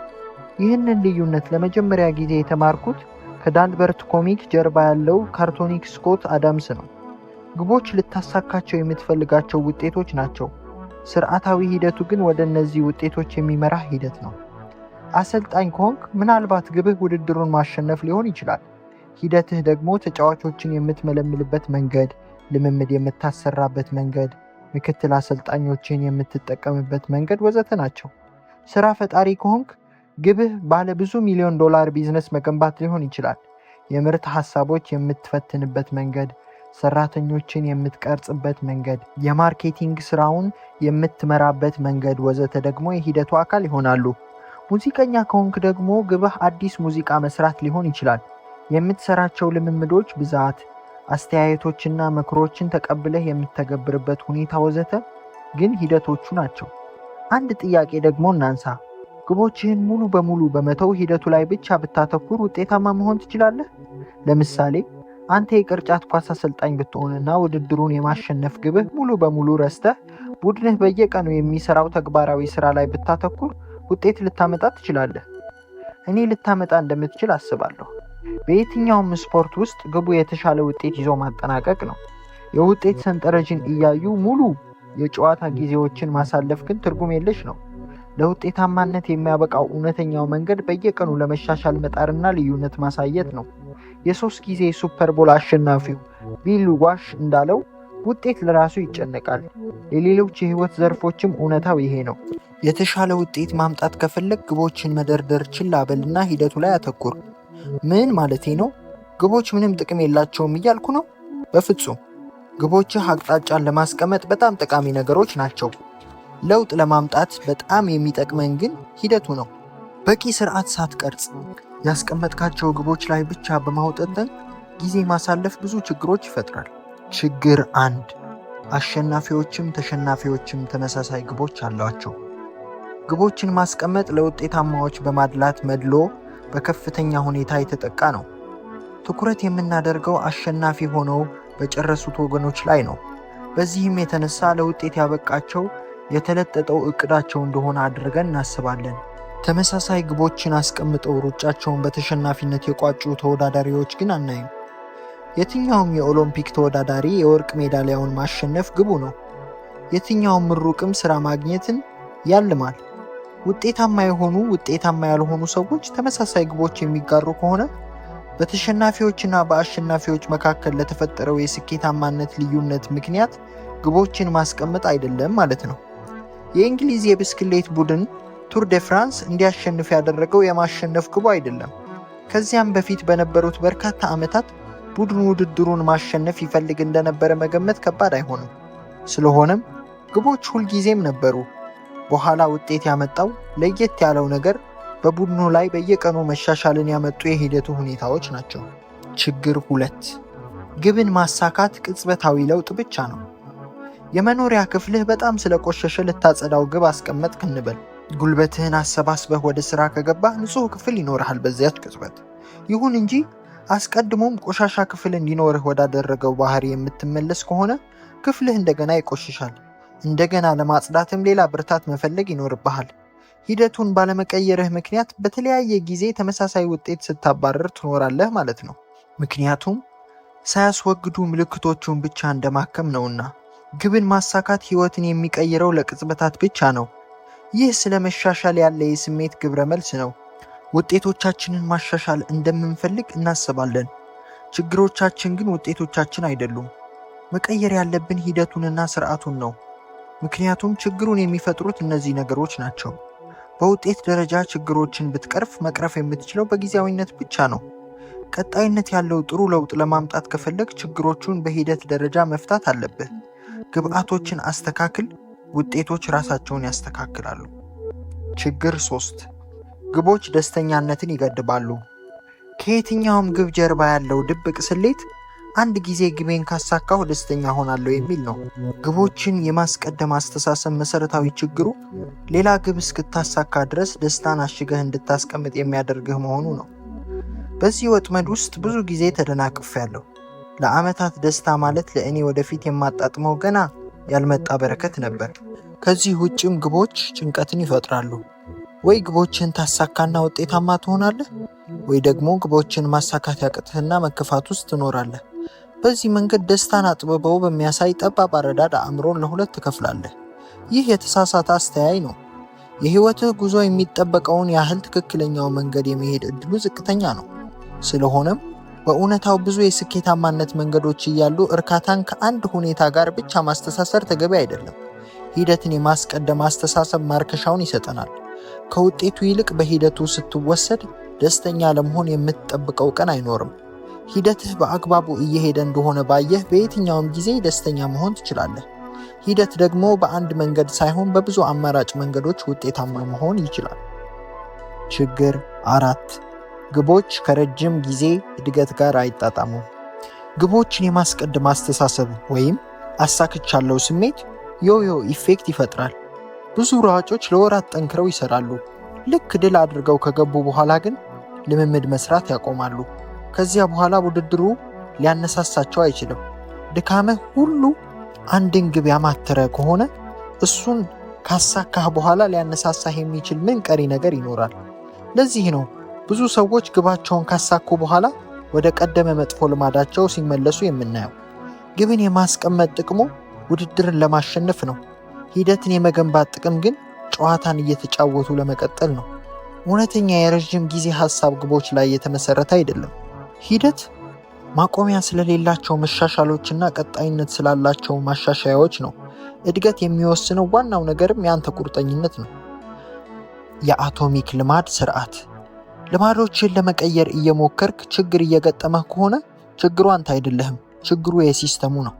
ይህንን ልዩነት ለመጀመሪያ ጊዜ የተማርኩት ከዳልበርት ኮሚክ ጀርባ ያለው ካርቶኒክ ስኮት አዳምስ ነው። ግቦች ልታሳካቸው የምትፈልጋቸው ውጤቶች ናቸው። ስርዓታዊ ሂደቱ ግን ወደ እነዚህ ውጤቶች የሚመራህ ሂደት ነው። አሰልጣኝ ከሆንክ ምናልባት ግብህ ውድድሩን ማሸነፍ ሊሆን ይችላል። ሂደትህ ደግሞ ተጫዋቾችን የምትመለምልበት መንገድ፣ ልምምድ የምታሰራበት መንገድ፣ ምክትል አሰልጣኞችን የምትጠቀምበት መንገድ ወዘተ ናቸው። ስራ ፈጣሪ ከሆንክ ግብህ ባለ ብዙ ሚሊዮን ዶላር ቢዝነስ መገንባት ሊሆን ይችላል። የምርት ሐሳቦች የምትፈትንበት መንገድ፣ ሰራተኞችን የምትቀርጽበት መንገድ፣ የማርኬቲንግ ስራውን የምትመራበት መንገድ ወዘተ ደግሞ የሂደቱ አካል ይሆናሉ። ሙዚቀኛ ከሆንክ ደግሞ ግብህ አዲስ ሙዚቃ መስራት ሊሆን ይችላል። የምትሰራቸው ልምምዶች ብዛት፣ አስተያየቶችና ምክሮችን ተቀብለህ የምትተገብርበት ሁኔታ ወዘተ ግን ሂደቶቹ ናቸው። አንድ ጥያቄ ደግሞ እናንሳ። ግቦችህን ሙሉ በሙሉ በመተው ሂደቱ ላይ ብቻ ብታተኩር ውጤታማ መሆን ትችላለህ? ለምሳሌ አንተ የቅርጫት ኳስ አሰልጣኝ ብትሆንና ውድድሩን የማሸነፍ ግብህ ሙሉ በሙሉ ረስተህ ቡድንህ በየቀኑ የሚሰራው ተግባራዊ ስራ ላይ ብታተኩር ውጤት ልታመጣ ትችላለህ? እኔ ልታመጣ እንደምትችል አስባለሁ። በየትኛውም ስፖርት ውስጥ ግቡ የተሻለ ውጤት ይዞ ማጠናቀቅ ነው። የውጤት ሰንጠረዥን እያዩ ሙሉ የጨዋታ ጊዜዎችን ማሳለፍ ግን ትርጉም የለሽ ነው። ለውጤታማነት የሚያበቃው እውነተኛው መንገድ በየቀኑ ለመሻሻል መጣርና ልዩነት ማሳየት ነው። የ3 ጊዜ ሱፐር ቦል አሸናፊው ቢል ዋሽ እንዳለው ውጤት ለራሱ ይጨነቃል። ለሌሎች የህይወት ዘርፎችም እውነታው ይሄ ነው። የተሻለ ውጤት ማምጣት ከፈለግ ግቦችን መደርደር ችላ በልና ሂደቱ ላይ አተኩር። ምን ማለቴ ነው? ግቦች ምንም ጥቅም የላቸውም እያልኩ ነው? በፍጹም። ግቦችህ አቅጣጫን ለማስቀመጥ በጣም ጠቃሚ ነገሮች ናቸው። ለውጥ ለማምጣት በጣም የሚጠቅመን ግን ሂደቱ ነው። በቂ ስርዓት ሳትቀርጽ ያስቀመጥካቸው ግቦች ላይ ብቻ በማውጠጠን ጊዜ ማሳለፍ ብዙ ችግሮች ይፈጥራል። ችግር 1፣ አሸናፊዎችም ተሸናፊዎችም ተመሳሳይ ግቦች አሏቸው። ግቦችን ማስቀመጥ ለውጤታማዎች በማድላት መድሎ በከፍተኛ ሁኔታ የተጠቃ ነው። ትኩረት የምናደርገው አሸናፊ ሆነው በጨረሱት ወገኖች ላይ ነው። በዚህም የተነሳ ለውጤት ያበቃቸው የተለጠጠው እቅዳቸው እንደሆነ አድርገን እናስባለን። ተመሳሳይ ግቦችን አስቀምጠው ሩጫቸውን በተሸናፊነት የቋጩ ተወዳዳሪዎች ግን አናይም። የትኛውም የኦሎምፒክ ተወዳዳሪ የወርቅ ሜዳሊያውን ማሸነፍ ግቡ ነው። የትኛውም ምሩቅም ስራ ማግኘትን ያልማል። ውጤታማ የሆኑ ውጤታማ ያልሆኑ ሰዎች ተመሳሳይ ግቦች የሚጋሩ ከሆነ በተሸናፊዎችና በአሸናፊዎች መካከል ለተፈጠረው የስኬታማነት ልዩነት ምክንያት ግቦችን ማስቀመጥ አይደለም ማለት ነው። የእንግሊዝ የብስክሌት ቡድን ቱር ደ ፍራንስ እንዲያሸንፍ ያደረገው የማሸነፍ ግቡ አይደለም። ከዚያም በፊት በነበሩት በርካታ ዓመታት ቡድኑ ውድድሩን ማሸነፍ ይፈልግ እንደነበረ መገመት ከባድ አይሆንም። ስለሆነም ግቦች ሁልጊዜም ነበሩ። በኋላ ውጤት ያመጣው ለየት ያለው ነገር በቡድኑ ላይ በየቀኑ መሻሻልን ያመጡ የሂደቱ ሁኔታዎች ናቸው። ችግር 2፣ ግብን ማሳካት ቅጽበታዊ ለውጥ ብቻ ነው። የመኖሪያ ክፍልህ በጣም ስለቆሸሸ ልታጸዳው ግብ አስቀመጥክ እንበል። ጉልበትህን አሰባስበህ ወደ ስራ ከገባህ ንጹህ ክፍል ይኖርሃል በዚያች ቅጽበት። ይሁን እንጂ አስቀድሞም ቆሻሻ ክፍል እንዲኖርህ ወዳደረገው ባህሪ የምትመለስ ከሆነ ክፍልህ እንደገና ይቆሽሻል። እንደገና ለማጽዳትም ሌላ ብርታት መፈለግ ይኖርብሃል። ሂደቱን ባለመቀየርህ ምክንያት በተለያየ ጊዜ ተመሳሳይ ውጤት ስታባረር ትኖራለህ ማለት ነው። ምክንያቱም ሳያስወግዱ ምልክቶቹን ብቻ እንደማከም ነውና። ግብን ማሳካት ህይወትን የሚቀይረው ለቅጽበታት ብቻ ነው። ይህ ስለ መሻሻል ያለ የስሜት ግብረ መልስ ነው። ውጤቶቻችንን ማሻሻል እንደምንፈልግ እናስባለን። ችግሮቻችን ግን ውጤቶቻችን አይደሉም። መቀየር ያለብን ሂደቱንና ስርዓቱን ነው። ምክንያቱም ችግሩን የሚፈጥሩት እነዚህ ነገሮች ናቸው። በውጤት ደረጃ ችግሮችን ብትቀርፍ መቅረፍ የምትችለው በጊዜያዊነት ብቻ ነው። ቀጣይነት ያለው ጥሩ ለውጥ ለማምጣት ከፈለግ ችግሮቹን በሂደት ደረጃ መፍታት አለብህ። ግብአቶችን አስተካክል፣ ውጤቶች ራሳቸውን ያስተካክላሉ። ችግር 3፣ ግቦች ደስተኛነትን ይገድባሉ። ከየትኛውም ግብ ጀርባ ያለው ድብቅ ስሌት አንድ ጊዜ ግቤን ካሳካሁ ደስተኛ ሆናለሁ የሚል ነው። ግቦችን የማስቀደም አስተሳሰብ መሰረታዊ ችግሩ ሌላ ግብ እስክታሳካ ድረስ ደስታን አሽገህ እንድታስቀምጥ የሚያደርግህ መሆኑ ነው። በዚህ ወጥመድ ውስጥ ብዙ ጊዜ ተደናቅፌያለሁ። ለዓመታት ደስታ ማለት ለእኔ ወደፊት የማጣጥመው ገና ያልመጣ በረከት ነበር። ከዚህ ውጭም ግቦች ጭንቀትን ይፈጥራሉ። ወይ ግቦችን ታሳካና ውጤታማ ትሆናለህ፣ ወይ ደግሞ ግቦችን ማሳካት ያቅትህና መከፋት ውስጥ ትኖራለህ። በዚህ መንገድ ደስታን አጥብበው በሚያሳይ ጠባብ አረዳድ አእምሮን ለሁለት ትከፍላለህ። ይህ የተሳሳተ አስተያይ ነው። የህይወትህ ጉዞ የሚጠበቀውን ያህል ትክክለኛው መንገድ የመሄድ እድሉ ዝቅተኛ ነው። ስለሆነም በእውነታው ብዙ የስኬታማነት መንገዶች እያሉ እርካታን ከአንድ ሁኔታ ጋር ብቻ ማስተሳሰር ተገቢ አይደለም። ሂደትን የማስቀደም አስተሳሰብ ማርከሻውን ይሰጠናል። ከውጤቱ ይልቅ በሂደቱ ስትወሰድ ደስተኛ ለመሆን የምትጠብቀው ቀን አይኖርም። ሂደትህ በአግባቡ እየሄደ እንደሆነ ባየህ በየትኛውም ጊዜ ደስተኛ መሆን ትችላለህ። ሂደት ደግሞ በአንድ መንገድ ሳይሆን በብዙ አማራጭ መንገዶች ውጤታማ መሆን ይችላል። ችግር 4 ግቦች ከረጅም ጊዜ እድገት ጋር አይጣጣሙም። ግቦችን የማስቀደም አስተሳሰብ ወይም አሳክቻለሁ ስሜት ዮዮ ኢፌክት ይፈጥራል። ብዙ ሯጮች ለወራት ጠንክረው ይሰራሉ። ልክ ድል አድርገው ከገቡ በኋላ ግን ልምምድ መስራት ያቆማሉ። ከዚያ በኋላ ውድድሩ ሊያነሳሳቸው አይችልም። ድካምህ ሁሉ አንድን ግብ ያማተረ ከሆነ እሱን ካሳካህ በኋላ ሊያነሳሳህ የሚችል ምን ቀሪ ነገር ይኖራል? ለዚህ ነው ብዙ ሰዎች ግባቸውን ካሳኩ በኋላ ወደ ቀደመ መጥፎ ልማዳቸው ሲመለሱ የምናየው። ግብን የማስቀመጥ ጥቅሙ ውድድርን ለማሸነፍ ነው። ሂደትን የመገንባት ጥቅም ግን ጨዋታን እየተጫወቱ ለመቀጠል ነው። እውነተኛ የረዥም ጊዜ ሐሳብ ግቦች ላይ የተመሰረተ አይደለም። ሂደት ማቆሚያ ስለሌላቸው መሻሻሎችና ቀጣይነት ስላላቸው ማሻሻያዎች ነው። እድገት የሚወስነው ዋናው ነገርም የአንተ ቁርጠኝነት ነው። የአቶሚክ ልማድ ስርዓት። ልማዶችን ለመቀየር እየሞከርክ ችግር እየገጠመህ ከሆነ ችግሩ አንተ አይደለህም፣ ችግሩ የሲስተሙ ነው።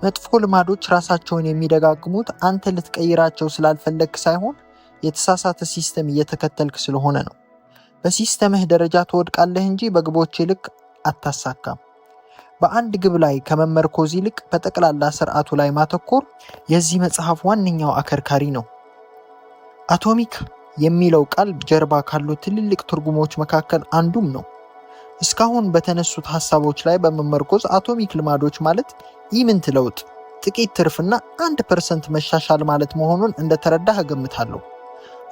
መጥፎ ልማዶች ራሳቸውን የሚደጋግሙት አንተ ልትቀይራቸው ስላልፈለግክ ሳይሆን የተሳሳተ ሲስተም እየተከተልክ ስለሆነ ነው። በሲስተምህ ደረጃ ትወድቃለህ እንጂ በግቦች ልክ አታሳካም። በአንድ ግብ ላይ ከመመርኮዝ ይልቅ በጠቅላላ ስርዓቱ ላይ ማተኮር የዚህ መጽሐፍ ዋነኛው አከርካሪ ነው። አቶሚክ የሚለው ቃል ጀርባ ካሉ ትልልቅ ትርጉሞች መካከል አንዱም ነው። እስካሁን በተነሱት ሐሳቦች ላይ በመመርኮዝ አቶሚክ ልማዶች ማለት ኢምንት ለውጥ፣ ጥቂት ትርፍና 1% መሻሻል ማለት መሆኑን እንደተረዳህ እገምታለሁ።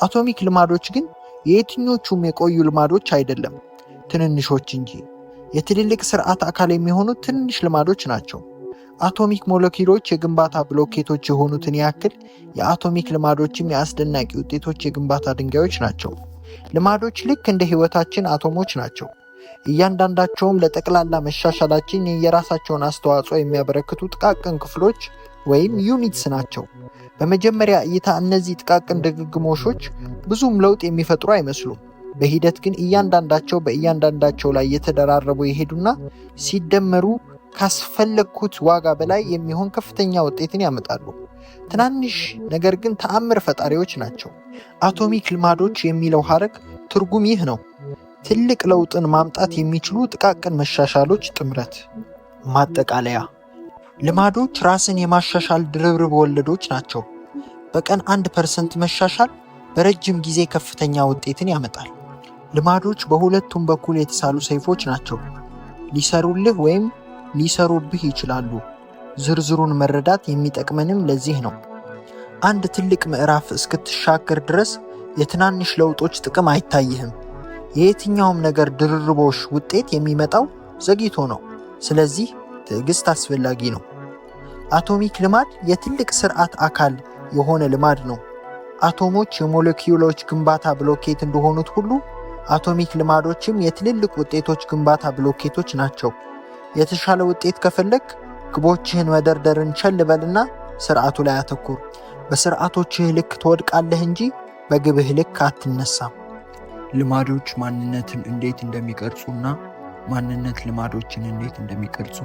አቶሚክ ልማዶች ግን የየትኞቹም የቆዩ ልማዶች አይደለም፣ ትንንሾች እንጂ የትልልቅ ስርዓት አካል የሚሆኑት ትንሽ ልማዶች ናቸው። አቶሚክ ሞለኪውሎች የግንባታ ብሎኬቶች የሆኑትን ያክል የአቶሚክ ልማዶችም የአስደናቂ ውጤቶች የግንባታ ድንጋዮች ናቸው። ልማዶች ልክ እንደ ህይወታችን አቶሞች ናቸው። እያንዳንዳቸውም ለጠቅላላ መሻሻላችን የራሳቸውን አስተዋጽኦ የሚያበረክቱ ጥቃቅን ክፍሎች ወይም ዩኒትስ ናቸው። በመጀመሪያ እይታ እነዚህ ጥቃቅን ድግግሞሾች ብዙም ለውጥ የሚፈጥሩ አይመስሉም። በሂደት ግን እያንዳንዳቸው በእያንዳንዳቸው ላይ የተደራረቡ የሄዱና ሲደመሩ ካስፈለግኩት ዋጋ በላይ የሚሆን ከፍተኛ ውጤትን ያመጣሉ። ትናንሽ ነገር ግን ተአምር ፈጣሪዎች ናቸው። አቶሚክ ልማዶች የሚለው ሐረግ ትርጉም ይህ ነው። ትልቅ ለውጥን ማምጣት የሚችሉ ጥቃቅን መሻሻሎች ጥምረት። ማጠቃለያ፣ ልማዶች ራስን የማሻሻል ድርብርብ ወለዶች ናቸው። በቀን 1% መሻሻል በረጅም ጊዜ ከፍተኛ ውጤትን ያመጣል። ልማዶች በሁለቱም በኩል የተሳሉ ሰይፎች ናቸው። ሊሰሩልህ ወይም ሊሰሩብህ ይችላሉ። ዝርዝሩን መረዳት የሚጠቅመንም ለዚህ ነው። አንድ ትልቅ ምዕራፍ እስክትሻገር ድረስ የትናንሽ ለውጦች ጥቅም አይታይህም። የየትኛውም ነገር ድርርቦሽ ውጤት የሚመጣው ዘግይቶ ነው። ስለዚህ ትዕግስት አስፈላጊ ነው። አቶሚክ ልማድ የትልቅ ስርዓት አካል የሆነ ልማድ ነው። አቶሞች የሞለኪውሎች ግንባታ ብሎኬት እንደሆኑት ሁሉ አቶሚክ ልማዶችም የትልልቅ ውጤቶች ግንባታ ብሎኬቶች ናቸው። የተሻለ ውጤት ከፈለግ ግቦችህን መደርደርን ቸል በልና ስርዓቱ ላይ አተኩር። በስርዓቶችህ ልክ ትወድቃለህ እንጂ በግብህ ልክ አትነሳም። ልማዶች ማንነትን እንዴት እንደሚቀርጹና ማንነት ልማዶችን እንዴት እንደሚቀርጹ።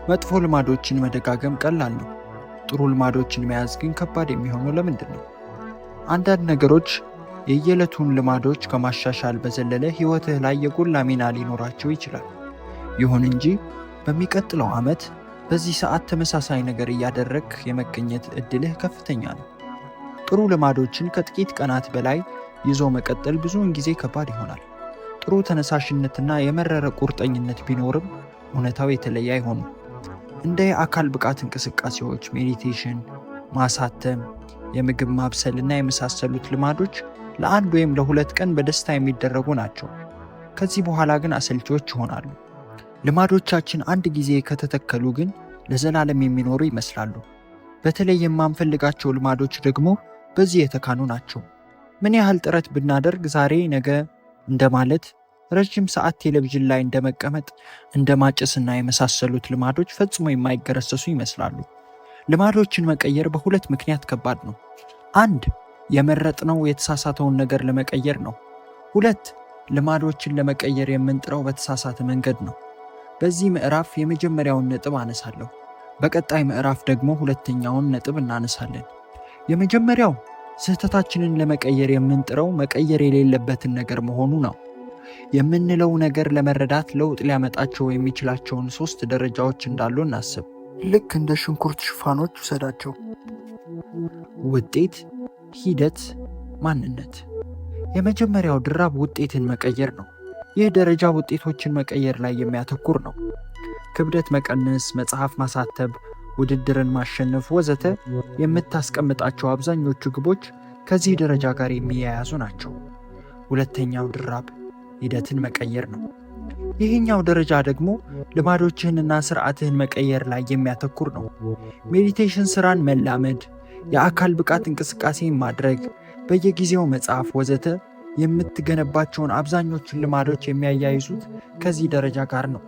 መጥፎ ልማዶችን መደጋገም ቀላል ነው። ጥሩ ልማዶችን መያዝ ግን ከባድ የሚሆነው ለምንድን ነው? አንዳንድ ነገሮች የየዕለቱን ልማዶች ከማሻሻል በዘለለ ሕይወትህ ላይ የጎላ ሚና ሊኖራቸው ይችላል። ይሁን እንጂ በሚቀጥለው ዓመት በዚህ ሰዓት ተመሳሳይ ነገር እያደረግህ የመገኘት ዕድልህ ከፍተኛ ነው። ጥሩ ልማዶችን ከጥቂት ቀናት በላይ ይዞ መቀጠል ብዙውን ጊዜ ከባድ ይሆናል። ጥሩ ተነሳሽነትና የመረረ ቁርጠኝነት ቢኖርም እውነታው የተለየ አይሆንም። እንደ የአካል ብቃት እንቅስቃሴዎች፣ ሜዲቴሽን፣ ማሳተም፣ የምግብ ማብሰልና የመሳሰሉት ልማዶች ለአንድ ወይም ለ2 ቀን በደስታ የሚደረጉ ናቸው። ከዚህ በኋላ ግን አሰልቺዎች ይሆናሉ። ልማዶቻችን አንድ ጊዜ ከተተከሉ ግን ለዘላለም የሚኖሩ ይመስላሉ። በተለይ የማንፈልጋቸው ልማዶች ደግሞ በዚህ የተካኑ ናቸው። ምን ያህል ጥረት ብናደርግ ዛሬ ነገ እንደማለት፣ ረጅም ሰዓት ቴሌቪዥን ላይ እንደመቀመጥ፣ እንደማጨስና የመሳሰሉት ልማዶች ፈጽሞ የማይገረሰሱ ይመስላሉ። ልማዶችን መቀየር በሁለት ምክንያት ከባድ ነው። 1. የመረጥነው የተሳሳተውን ነገር ለመቀየር ነው። 2. ልማዶችን ለመቀየር የምንጥረው በተሳሳተ መንገድ ነው። በዚህ ምዕራፍ የመጀመሪያውን ነጥብ አነሳለሁ። በቀጣይ ምዕራፍ ደግሞ ሁለተኛውን ነጥብ እናነሳለን። የመጀመሪያው ስህተታችንን ለመቀየር የምንጥረው መቀየር የሌለበትን ነገር መሆኑ ነው። የምንለው ነገር ለመረዳት ለውጥ ሊያመጣቸው የሚችላቸውን 3 ደረጃዎች እንዳሉ እናስብ። ልክ እንደ ሽንኩርት ሽፋኖች ውሰዳቸው። ውጤት፣ ሂደት፣ ማንነት። የመጀመሪያው ድራብ ውጤትን መቀየር ነው። ይህ ደረጃ ውጤቶችን መቀየር ላይ የሚያተኩር ነው። ክብደት መቀነስ፣ መጽሐፍ ማሳተብ፣ ውድድርን ማሸነፍ ወዘተ የምታስቀምጣቸው አብዛኞቹ ግቦች ከዚህ ደረጃ ጋር የሚያያዙ ናቸው። ሁለተኛው ድራብ ሂደትን መቀየር ነው። ይህኛው ደረጃ ደግሞ ልማዶችህንና ስርዓትህን መቀየር ላይ የሚያተኩር ነው። ሜዲቴሽን ስራን መላመድ፣ የአካል ብቃት እንቅስቃሴን ማድረግ፣ በየጊዜው መጽሐፍ ወዘተ የምትገነባቸውን አብዛኞቹን ልማዶች የሚያያይዙት ከዚህ ደረጃ ጋር ነው።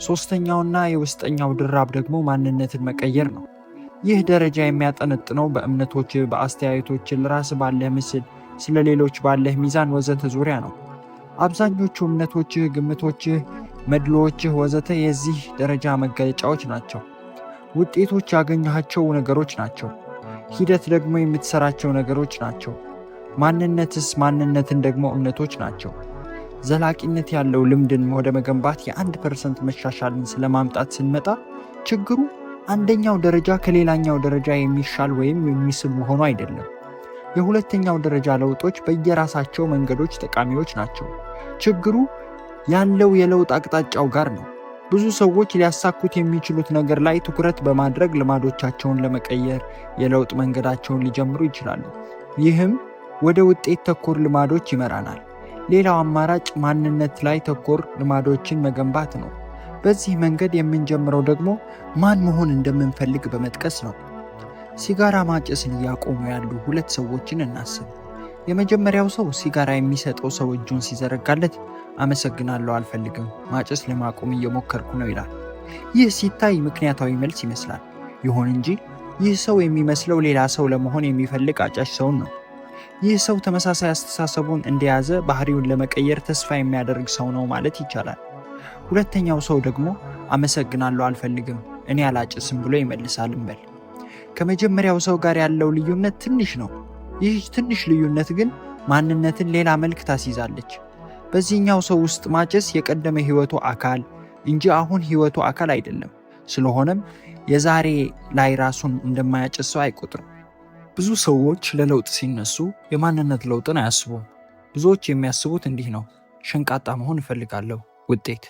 ሶስተኛውና የውስጠኛው ድራብ ደግሞ ማንነትን መቀየር ነው። ይህ ደረጃ የሚያጠነጥነው በእምነቶችህ፣ በአስተያየቶችህ፣ ለራስ ባለህ ምስል፣ ስለ ሌሎች ባለህ ሚዛን ወዘተ ዙሪያ ነው። አብዛኞቹ እምነቶችህ፣ ግምቶችህ፣ መድሎዎችህ ወዘተ የዚህ ደረጃ መገለጫዎች ናቸው። ውጤቶች ያገኘሃቸው ነገሮች ናቸው። ሂደት ደግሞ የምትሰራቸው ነገሮች ናቸው። ማንነትን ደግሞ እምነቶች ናቸው። ዘላቂነት ያለው ልምድን ወደ መገንባት የ1% መሻሻልን ስለማምጣት ስንመጣ ችግሩ አንደኛው ደረጃ ከሌላኛው ደረጃ የሚሻል ወይም የሚስብ መሆኑ አይደለም። የሁለተኛው ደረጃ ለውጦች በየራሳቸው መንገዶች ጠቃሚዎች ናቸው። ችግሩ ያለው የለውጥ አቅጣጫው ጋር ነው። ብዙ ሰዎች ሊያሳኩት የሚችሉት ነገር ላይ ትኩረት በማድረግ ልማዶቻቸውን ለመቀየር የለውጥ መንገዳቸውን ሊጀምሩ ይችላሉ። ይህም ወደ ውጤት ተኮር ልማዶች ይመራናል። ሌላው አማራጭ ማንነት ላይ ተኮር ልማዶችን መገንባት ነው። በዚህ መንገድ የምንጀምረው ደግሞ ማን መሆን እንደምንፈልግ በመጥቀስ ነው። ሲጋራ ማጨስን እያቆሙ ያሉ 2 ሰዎችን እናስብ። የመጀመሪያው ሰው ሲጋራ የሚሰጠው ሰው እጁን ሲዘረጋለት አመሰግናለሁ፣ አልፈልግም፣ ማጨስ ለማቆም እየሞከርኩ ነው ይላል። ይህ ሲታይ ምክንያታዊ መልስ ይመስላል። ይሁን እንጂ ይህ ሰው የሚመስለው ሌላ ሰው ለመሆን የሚፈልግ አጫሽ ሰውን ነው። ይህ ሰው ተመሳሳይ አስተሳሰቡን እንደያዘ ባህሪውን ለመቀየር ተስፋ የሚያደርግ ሰው ነው ማለት ይቻላል። ሁለተኛው ሰው ደግሞ አመሰግናለሁ፣ አልፈልግም፣ እኔ አላጭስም ብሎ ይመልሳል እንበል። ከመጀመሪያው ሰው ጋር ያለው ልዩነት ትንሽ ነው። ይህ ትንሽ ልዩነት ግን ማንነትን ሌላ መልክ ታስይዛለች። በዚህኛው ሰው ውስጥ ማጨስ የቀደመ ህይወቱ አካል እንጂ አሁን ህይወቱ አካል አይደለም። ስለሆነም የዛሬ ላይ ራሱን እንደማያጨስ ሰው አይቆጥርም። ብዙ ሰዎች ለለውጥ ሲነሱ የማንነት ለውጥን አያስቡም። ብዙዎች የሚያስቡት እንዲህ ነው: ሸንቃጣ መሆን እፈልጋለሁ። ውጤት፣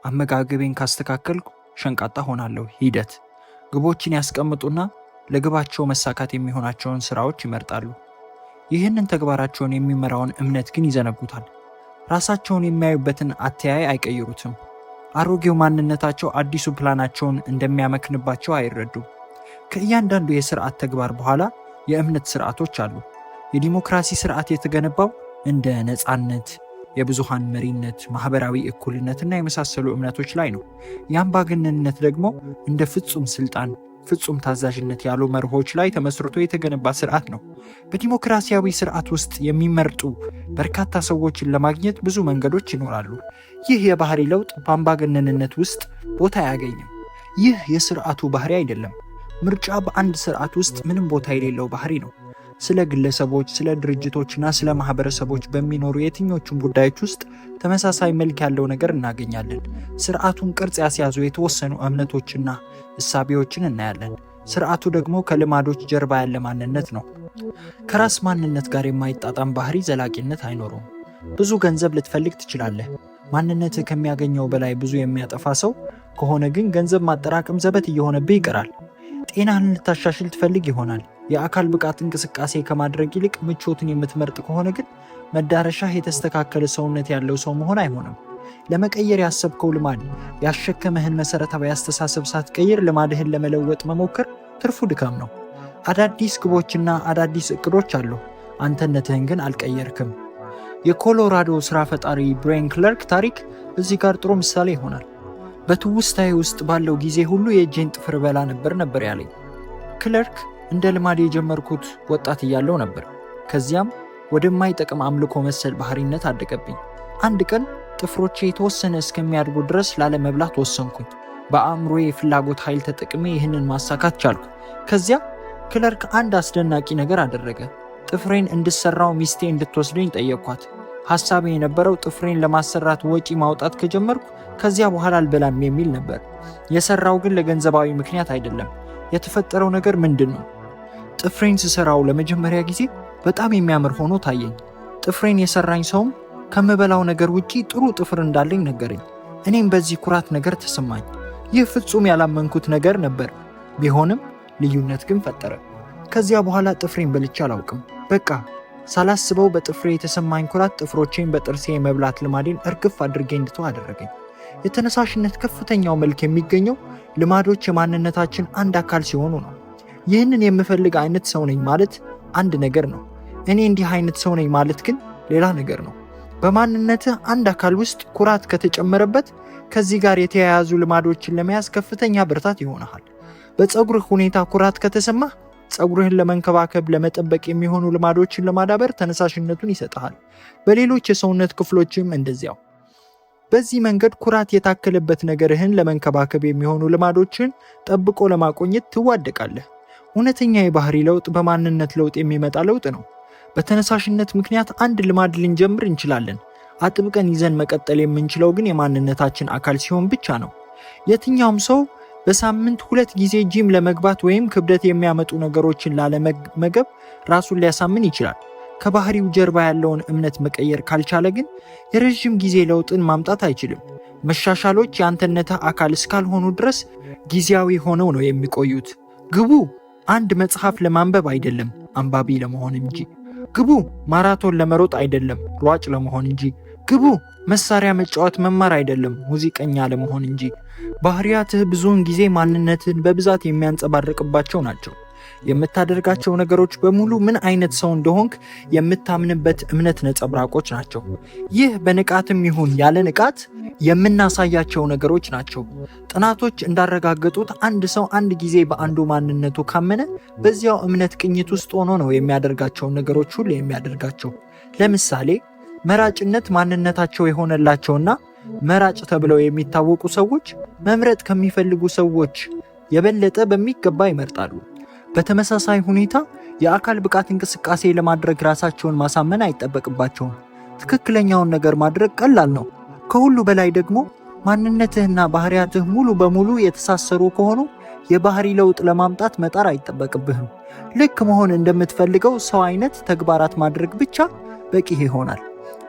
አመጋገቤን ካስተካከልኩ ሸንቃጣ ሆናለሁ። ሂደት፣ ግቦችን ያስቀምጡና ለግባቸው መሳካት የሚሆናቸውን ስራዎች ይመርጣሉ። ይህንን ተግባራቸውን የሚመራውን እምነት ግን ይዘነጉታል። ራሳቸውን የሚያዩበትን አተያይ አይቀይሩትም። አሮጌው ማንነታቸው አዲሱ ፕላናቸውን እንደሚያመክንባቸው አይረዱም። ከእያንዳንዱ የስርዓት ተግባር በኋላ የእምነት ስርዓቶች አሉ። የዲሞክራሲ ስርዓት የተገነባው እንደ ነፃነት፣ የብዙሃን መሪነት፣ ማህበራዊ እኩልነትና የመሳሰሉ እምነቶች ላይ ነው። የአምባገነንነት ደግሞ እንደ ፍጹም ስልጣን፣ ፍጹም ታዛዥነት ያሉ መርሆች ላይ ተመስርቶ የተገነባ ስርዓት ነው። በዲሞክራሲያዊ ስርዓት ውስጥ የሚመርጡ በርካታ ሰዎችን ለማግኘት ብዙ መንገዶች ይኖራሉ። ይህ የባህሪ ለውጥ በአምባገነንነት ውስጥ ቦታ አያገኝም። ይህ የስርዓቱ ባህሪ አይደለም። ምርጫ በአንድ ስርዓት ውስጥ ምንም ቦታ የሌለው ባህሪ ነው። ስለ ግለሰቦች፣ ስለ ድርጅቶችና ስለ ማህበረሰቦች በሚኖሩ የትኞቹም ጉዳዮች ውስጥ ተመሳሳይ መልክ ያለው ነገር እናገኛለን። ስርዓቱን ቅርጽ ያስያዙ የተወሰኑ እምነቶችና እሳቤዎችን እናያለን። ስርዓቱ ደግሞ ከልማዶች ጀርባ ያለ ማንነት ነው። ከራስ ማንነት ጋር የማይጣጣም ባህሪ ዘላቂነት አይኖረውም። ብዙ ገንዘብ ልትፈልግ ትችላለህ። ማንነትህ ከሚያገኘው በላይ ብዙ የሚያጠፋ ሰው ከሆነ ግን ገንዘብ ማጠራቀም ዘበት እየሆነብህ ይቀራል። ጤናህን ልታሻሽል ትፈልግ ይሆናል። የአካል ብቃት እንቅስቃሴ ከማድረግ ይልቅ ምቾትን የምትመርጥ ከሆነ ግን መዳረሻህ የተስተካከለ ሰውነት ያለው ሰው መሆን አይሆንም። ለመቀየር ያሰብከው ልማድ ያሸከመህን መሰረታዊ አስተሳሰብ ሳትቀይር ልማድህን ለመለወጥ መሞከር ትርፉ ድካም ነው። አዳዲስ ግቦችና አዳዲስ እቅዶች አሉ፣ አንተነትህን ግን አልቀየርክም። የኮሎራዶ ስራ ፈጣሪ ብሬን ክለርክ ታሪክ እዚህ ጋር ጥሩ ምሳሌ ይሆናል። በትውስታዬ ውስጥ ባለው ጊዜ ሁሉ የእጄን ጥፍር በላ ነበር ያለኝ። ክለርክ እንደ ልማድ የጀመርኩት ወጣት እያለው ነበር። ከዚያም ወደማይጠቅም አምልኮ መሰል ባህሪነት አደቀብኝ። አንድ ቀን ጥፍሮቼ የተወሰነ እስከሚያድጉ ድረስ ላለመብላት ወሰንኩኝ። በአእምሮዬ የፍላጎት ኃይል ተጠቅሜ ይህንን ማሳካት ቻልኩ። ከዚያ ክለርክ አንድ አስደናቂ ነገር አደረገ። ጥፍሬን እንድሰራው ሚስቴ እንድትወስደኝ ጠየቅኳት። ሐሳቤ የነበረው ጥፍሬን ለማሰራት ወጪ ማውጣት ከጀመርኩ ከዚያ በኋላ አልበላም የሚል ነበር። የሰራው ግን ለገንዘባዊ ምክንያት አይደለም። የተፈጠረው ነገር ምንድን ነው? ጥፍሬን ስሰራው ለመጀመሪያ ጊዜ በጣም የሚያምር ሆኖ ታየኝ። ጥፍሬን የሰራኝ ሰውም ከምበላው ነገር ውጪ ጥሩ ጥፍር እንዳለኝ ነገረኝ። እኔም በዚህ ኩራት ነገር ተሰማኝ። ይህ ፍጹም ያላመንኩት ነገር ነበር። ቢሆንም ልዩነት ግን ፈጠረ። ከዚያ በኋላ ጥፍሬን በልቼ አላውቅም። በቃ ሳላስበው በጥፍሬ የተሰማኝ ኩራት ጥፍሮቼን በጥርሴ የመብላት ልማዴን እርግፍ አድርጌ እንድተው አደረገኝ። የተነሳሽነት ከፍተኛው መልክ የሚገኘው ልማዶች የማንነታችን አንድ አካል ሲሆኑ ነው። ይህንን የምፈልግ አይነት ሰው ነኝ ማለት አንድ ነገር ነው። እኔ እንዲህ አይነት ሰው ነኝ ማለት ግን ሌላ ነገር ነው። በማንነትህ አንድ አካል ውስጥ ኩራት ከተጨመረበት ከዚህ ጋር የተያያዙ ልማዶችን ለመያዝ ከፍተኛ ብርታት ይሆናል። በፀጉርህ ሁኔታ ኩራት ከተሰማህ ፀጉርህን ለመንከባከብ፣ ለመጠበቅ የሚሆኑ ልማዶችን ለማዳበር ተነሳሽነቱን ይሰጥሃል። በሌሎች የሰውነት ክፍሎችም እንደዚያው። በዚህ መንገድ ኩራት የታከለበት ነገርህን ለመንከባከብ የሚሆኑ ልማዶችን ጠብቆ ለማቆየት ትዋደቃለህ። እውነተኛ የባህሪ ለውጥ በማንነት ለውጥ የሚመጣ ለውጥ ነው። በተነሳሽነት ምክንያት አንድ ልማድ ልንጀምር እንችላለን። አጥብቀን ይዘን መቀጠል የምንችለው ግን የማንነታችን አካል ሲሆን ብቻ ነው። የትኛውም ሰው በሳምንት 2 ጊዜ ጂም ለመግባት ወይም ክብደት የሚያመጡ ነገሮችን ላለመመገብ ራሱን ሊያሳምን ይችላል። ከባህሪው ጀርባ ያለውን እምነት መቀየር ካልቻለ ግን የረዥም ጊዜ ለውጥን ማምጣት አይችልም። መሻሻሎች የአንተነትህ አካል እስካልሆኑ ድረስ ጊዜያዊ ሆነው ነው የሚቆዩት። ግቡ አንድ መጽሐፍ ለማንበብ አይደለም፣ አንባቢ ለመሆን እንጂ። ግቡ ማራቶን ለመሮጥ አይደለም፣ ሯጭ ለመሆን እንጂ። ግቡ መሳሪያ መጫወት መማር አይደለም፣ ሙዚቀኛ ለመሆን እንጂ። ባህሪያትህ ብዙውን ጊዜ ማንነትህን በብዛት የሚያንጸባርቅባቸው ናቸው። የምታደርጋቸው ነገሮች በሙሉ ምን አይነት ሰው እንደሆንክ የምታምንበት እምነት ነጸብራቆች ናቸው። ይህ በንቃትም ይሁን ያለ ንቃት የምናሳያቸው ነገሮች ናቸው። ጥናቶች እንዳረጋገጡት አንድ ሰው አንድ ጊዜ በአንዱ ማንነቱ ካመነ በዚያው እምነት ቅኝት ውስጥ ሆኖ ነው የሚያደርጋቸውን ነገሮች ሁሉ የሚያደርጋቸው። ለምሳሌ መራጭነት ማንነታቸው የሆነላቸውና መራጭ ተብለው የሚታወቁ ሰዎች መምረጥ ከሚፈልጉ ሰዎች የበለጠ በሚገባ ይመርጣሉ። በተመሳሳይ ሁኔታ የአካል ብቃት እንቅስቃሴ ለማድረግ ራሳቸውን ማሳመን አይጠበቅባቸውም። ትክክለኛውን ነገር ማድረግ ቀላል ነው። ከሁሉ በላይ ደግሞ ማንነትህና ባህሪያትህ ሙሉ በሙሉ የተሳሰሩ ከሆኑ የባህሪ ለውጥ ለማምጣት መጣር አይጠበቅብህም። ልክ መሆን እንደምትፈልገው ሰው አይነት ተግባራት ማድረግ ብቻ በቂ ይሆናል።